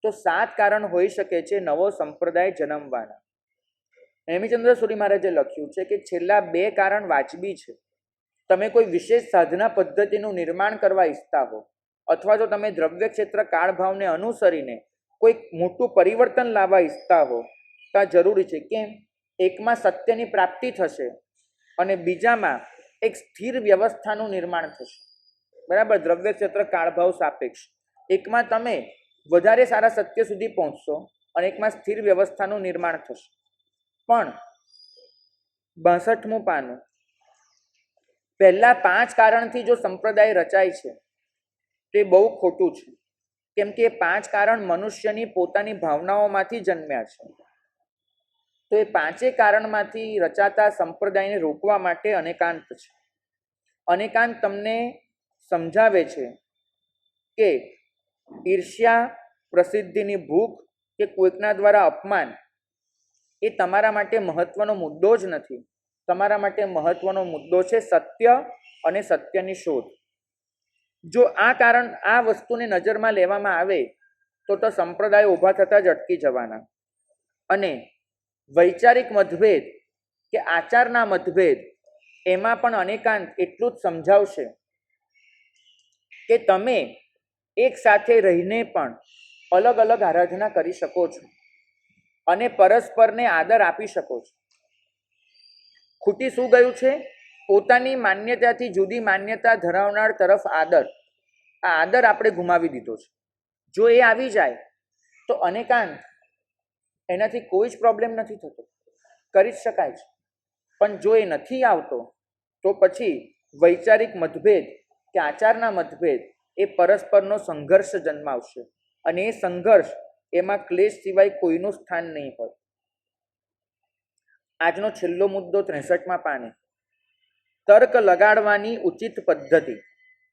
તો 7 કારણ હોઈ શકે છે નવો સંપ્રદાય જન્મવાના. નેમિચંદ્ર સુરી મહારાજે લખ્યું છે કે છેલ્લા 2 કારણ વાજબી છે. તમે કોઈ વિશેષ સાધના પદ્ધતિનું નિર્માણ કરવા ઈચ્છતા હો, અથવા તો તમે દ્રવ્ય ક્ષેત્ર કાળભાવને અનુસરીને કોઈક મોટું પરિવર્તન લાવવા ઈચ્છતા હો તો આ જરૂરી છે. કેમ? એકમાં સત્યની પ્રાપ્તિ થશે અને બીજામાં એક સ્થિર વ્યવસ્થાનું નિર્માણ થશે, બરાબર. દ્રવ્ય ક્ષેત્ર કાળભાવ સાપેક્ષ. એકમાં તમે વધારે સારા સત્ય સુધી પહોંચશો અને એકમાં સ્થિર વ્યવસ્થાનું નિર્માણ થશે. પણ 62મું પાનું, પહેલા 5 કારણથી જો સંપ્રદાય રચાય છે તે બહુ ખોટું છે, કેમ કે 5 કારણ મનુષ્યની પોતાની ભાવનાઓમાંથી જન્મ્યા છે. તો એ 5 કારણમાંથી રચાતા સંપ્રદાયને રોકવા માટે અનેકાંત છે. અનેકાંત તમને સમજાવે છે કે ઈર્ષ્યા, પ્રસિદ્ધિની ભૂખ કે કોઈકના દ્વારા અપમાન એ તમારા માટે મહત્વનો મુદ્દો જ નથી. તમારા માટે મહત્વનો મુદ્દો છે સત્ય અને સત્યની શોધ. જો આ વસ્તુને નજરમાં લેવામાં આવે તો સંપ્રદાય ઊભા થતા જ અટકી જવાના. અને વૈચારિક મતભેદ કે આચારના મતભેદ એમાં પણ અનેકાંત એટલું જ સમજાવશે કે તમે એક સાથે રહીને પણ અલગ અલગ આરાધના કરી શકો છો અને પરસ્પરને આદર આપી શકો છો. ખૂટી શું ગયું છે? પોતાની માન્યતાથી જુદી માન્યતા ધરાવનાર તરફ આદર. આ આદર આપણે ગુમાવી દીધો છે. જો એ આવી જાય તો અનેકાંત એનાથી કોઈ જ પ્રોબ્લેમ નથી થતો, કરી જ શકાય છે. પણ જો એ નથી આવતો તો પછી વૈચારિક મતભેદ કે આચારના મતભેદ એ પરસ્પરનો સંઘર્ષ જન્માવશે, અને એ સંઘર્ષ એમાં ક્લેશ સિવાય કોઈનું સ્થાન નહીં હોય. આજનો છેલ્લો મુદ્દો 63માં પાને, તર્ક લગાડવાની ઉચિત પદ્ધતિ.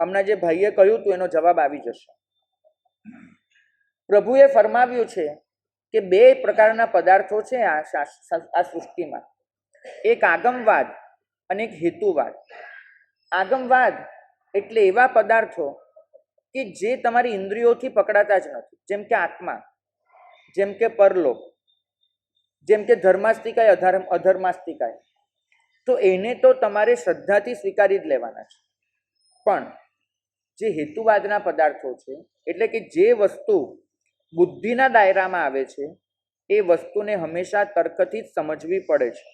હમણાં જે ભાઈએ કહ્યું હતું એનો જવાબ આવી જશે. પ્રભુએ ફરમાવ્યું છે કે બે પ્રકારના પદાર્થો છે આ સૃષ્ટિમાં, એક આગમવાદ અને એક હેતુવાદ. આગમવાદ એટલે એવા પદાર્થો કે જે તમારી ઇન્દ્રિયોથી પકડાતા જ નથી, જેમ કે આત્મા, જેમ કે પરલોક, જેમ કે ધર્માસ્તિકાય અધર્માસ્તિકાય. તો એને તો તમારે શ્રદ્ધાથી સ્વીકારી જ લેવાના છે. પણ જે હેતુવાદના પદાર્થો છે, એટલે કે જે વસ્તુ બુદ્ધિના દાયરામાં આવે છે, એ વસ્તુને હંમેશા તર્કથી જ સમજવી પડે છે.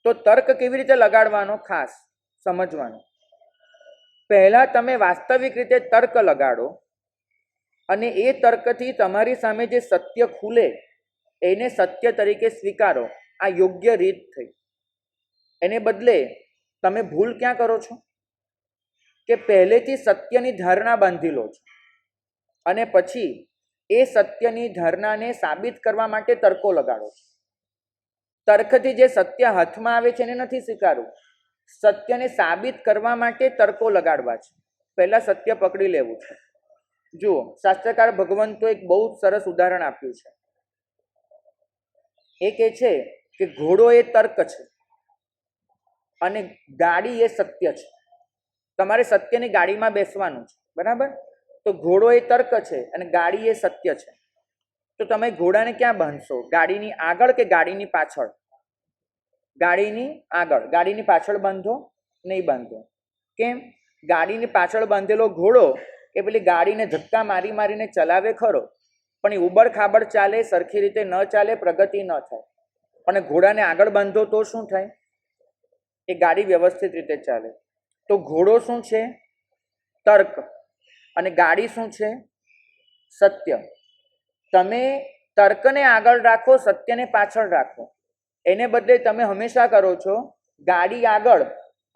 તો તર્ક કેવી રીતે લગાડવાનો ખાસ સમજવાનું. પહેલાં તમે વાસ્તવિક રીતે તર્ક લગાડો અને એ તર્કથી તમારી સામે જે સત્ય ખુલે એને સત્ય તરીકે સ્વીકારો. આ યોગ્ય રીત થઈ. એને બદલે તમે ભૂલ ક્યાં કરો છો કે પહેલેથી સત્યની ધારણા બાંધી લો છો અને પછી એ સત્યની ધારણાને સાબિત કરવા માટે તર્કો લગાડો છો. તર્કથી જે સત્ય હાથમાં આવે છે એને નથી સ્વીકારવું, સત્યને સાબિત કરવા માટે તર્કો લગાડવા છે. પહેલાં સત્ય પકડી લેવું છે. જુઓ, શાસ્ત્રકાર ભગવંતો એક બહુ સરસ ઉદાહરણ આપ્યું છે. એ કહે છે કે ઘોડો એ તર્ક છે અને ગાડી એ સત્ય છે. તમારે સત્યની ગાડીમાં બેસવાનું છે, બરાબર? તો ઘોડો એ તર્ક છે અને ગાડી એ સત્ય છે. તો તમે ઘોડાને ક્યાં બાંધશો? ગાડીની આગળ કે ગાડીની પાછળ? ગાડીની આગળ. ગાડીની પાછળ બાંધો? નહીં બાંધો. કેમ? ગાડીની પાછળ બાંધેલો ઘોડો એ પેલી ગાડીને ધક્કા મારી મારીને ચલાવે ખરો, પણ એ ઉબડ ખાબડ ચાલે, સરખી રીતે ન ચાલે, પ્રગતિ ન થાય. અને ઘોડાને આગળ બાંધો તો શું થાય? એ ગાડી વ્યવસ્થિત રીતે ચાલે. તો ઘોડો શું છે? તર્ક. અને ગાડી શું છે? સત્ય. તમે તર્કને આગળ રાખો, સત્યને પાછળ રાખો. એને બદલે તમે હંમેશા કરો છો ગાડી આગળ,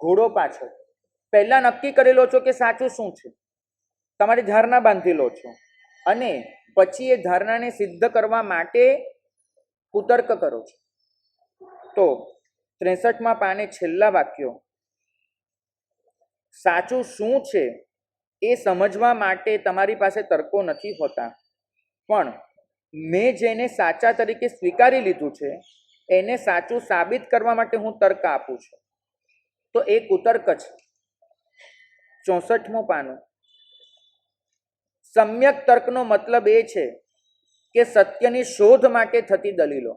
ઘોડો પાછળ. પહેલાં નક્કી કરી લો છો કે સાચું શું છે, તમારી ધારણા બાંધી લો છો, અને પછી એ ધારણાને સિદ્ધ કરવા માટે કુતર્ક કરો છો. તો 63માં પાને છેલ્લા વાક્યો, સાચું શું છે એ સમજવા માટે તમારી પાસે તર્કો નથી હોતા, પણ મેં જેને સાચા તરીકે સ્વીકારી લીધું છે એને સાચું સાબિત કરવા માટે હું તર્ક આપું છું. તો એ કુતર્ક છે. 64મું પાનું, સમ્યક તર્કનો મતલબ એ છે કે સત્યની શોધ માટે થતી દલીલો.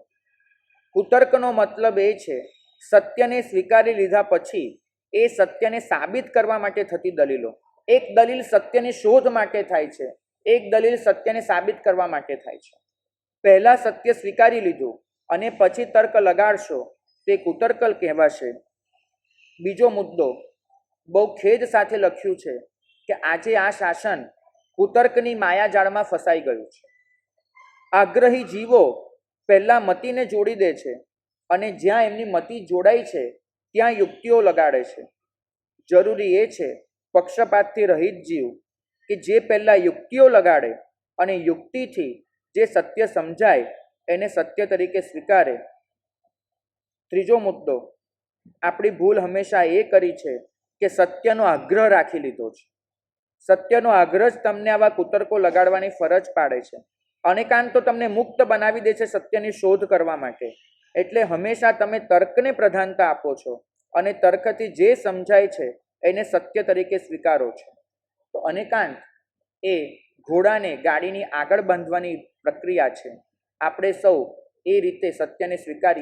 કુતર્કનો મતલબ એ છે સત્યને સ્વીકારી લીધા પછી એ સત્યને સાબિત કરવા માટે થતી દલીલો. એક દલીલ સત્યની શોધ માટે થાય છે, એક દલીલ સત્યને સાબિત કરવા માટે થાય છે. પહેલાં સત્ય સ્વીકારી લીધું અને પછી તર્ક લગાડશો તે કુતર્ક કહેવાશે. બીજો મુદ્દો, બહુ ખેદ સાથે લખ્યું છે કે આજે આ શાસન કુતર્કની માયાજાળમાં ફસાઈ ગયું છે. આગ્રહી જીવો પહેલાં મતીને જોડી દે છે અને જ્યાં એમની મતી જોડાઈ છે ત્યાં યુક્તિઓ લગાડે છે. જરૂરી એ છે પક્ષપાતથી રહિત જીવ કે જે પહેલાં યુક્તિઓ લગાડે અને યુક્તિથી જે સત્ય સમજાય એને સત્ય તરીકે સ્વીકારે. ત્રીજો મુદ્દો, આપણી ભૂલ હંમેશા એ કરી છે કે સત્યનો આગ્રહ રાખી લીધો છે. સત્યનો આગ્રહ જ તમને આવા કુતર્કો લગાડવાની ફરજ પાડે છે. અનેકાંત તો તમને મુક્ત બનાવી દે છે સત્યની શોધ કરવા માટે. એટલે હંમેશા તમે તર્કને પ્રધાનતા આપો છો અને તર્કથી જે સમજાય છે એને સત્ય તરીકે સ્વીકારો છો. તો અનેકાંત એ ઘોડાને ગાડીની આગળ બાંધવાની પ્રક્રિયા છે. આપણે સૌ એ રીતે સત્યને સ્વીકારીએ.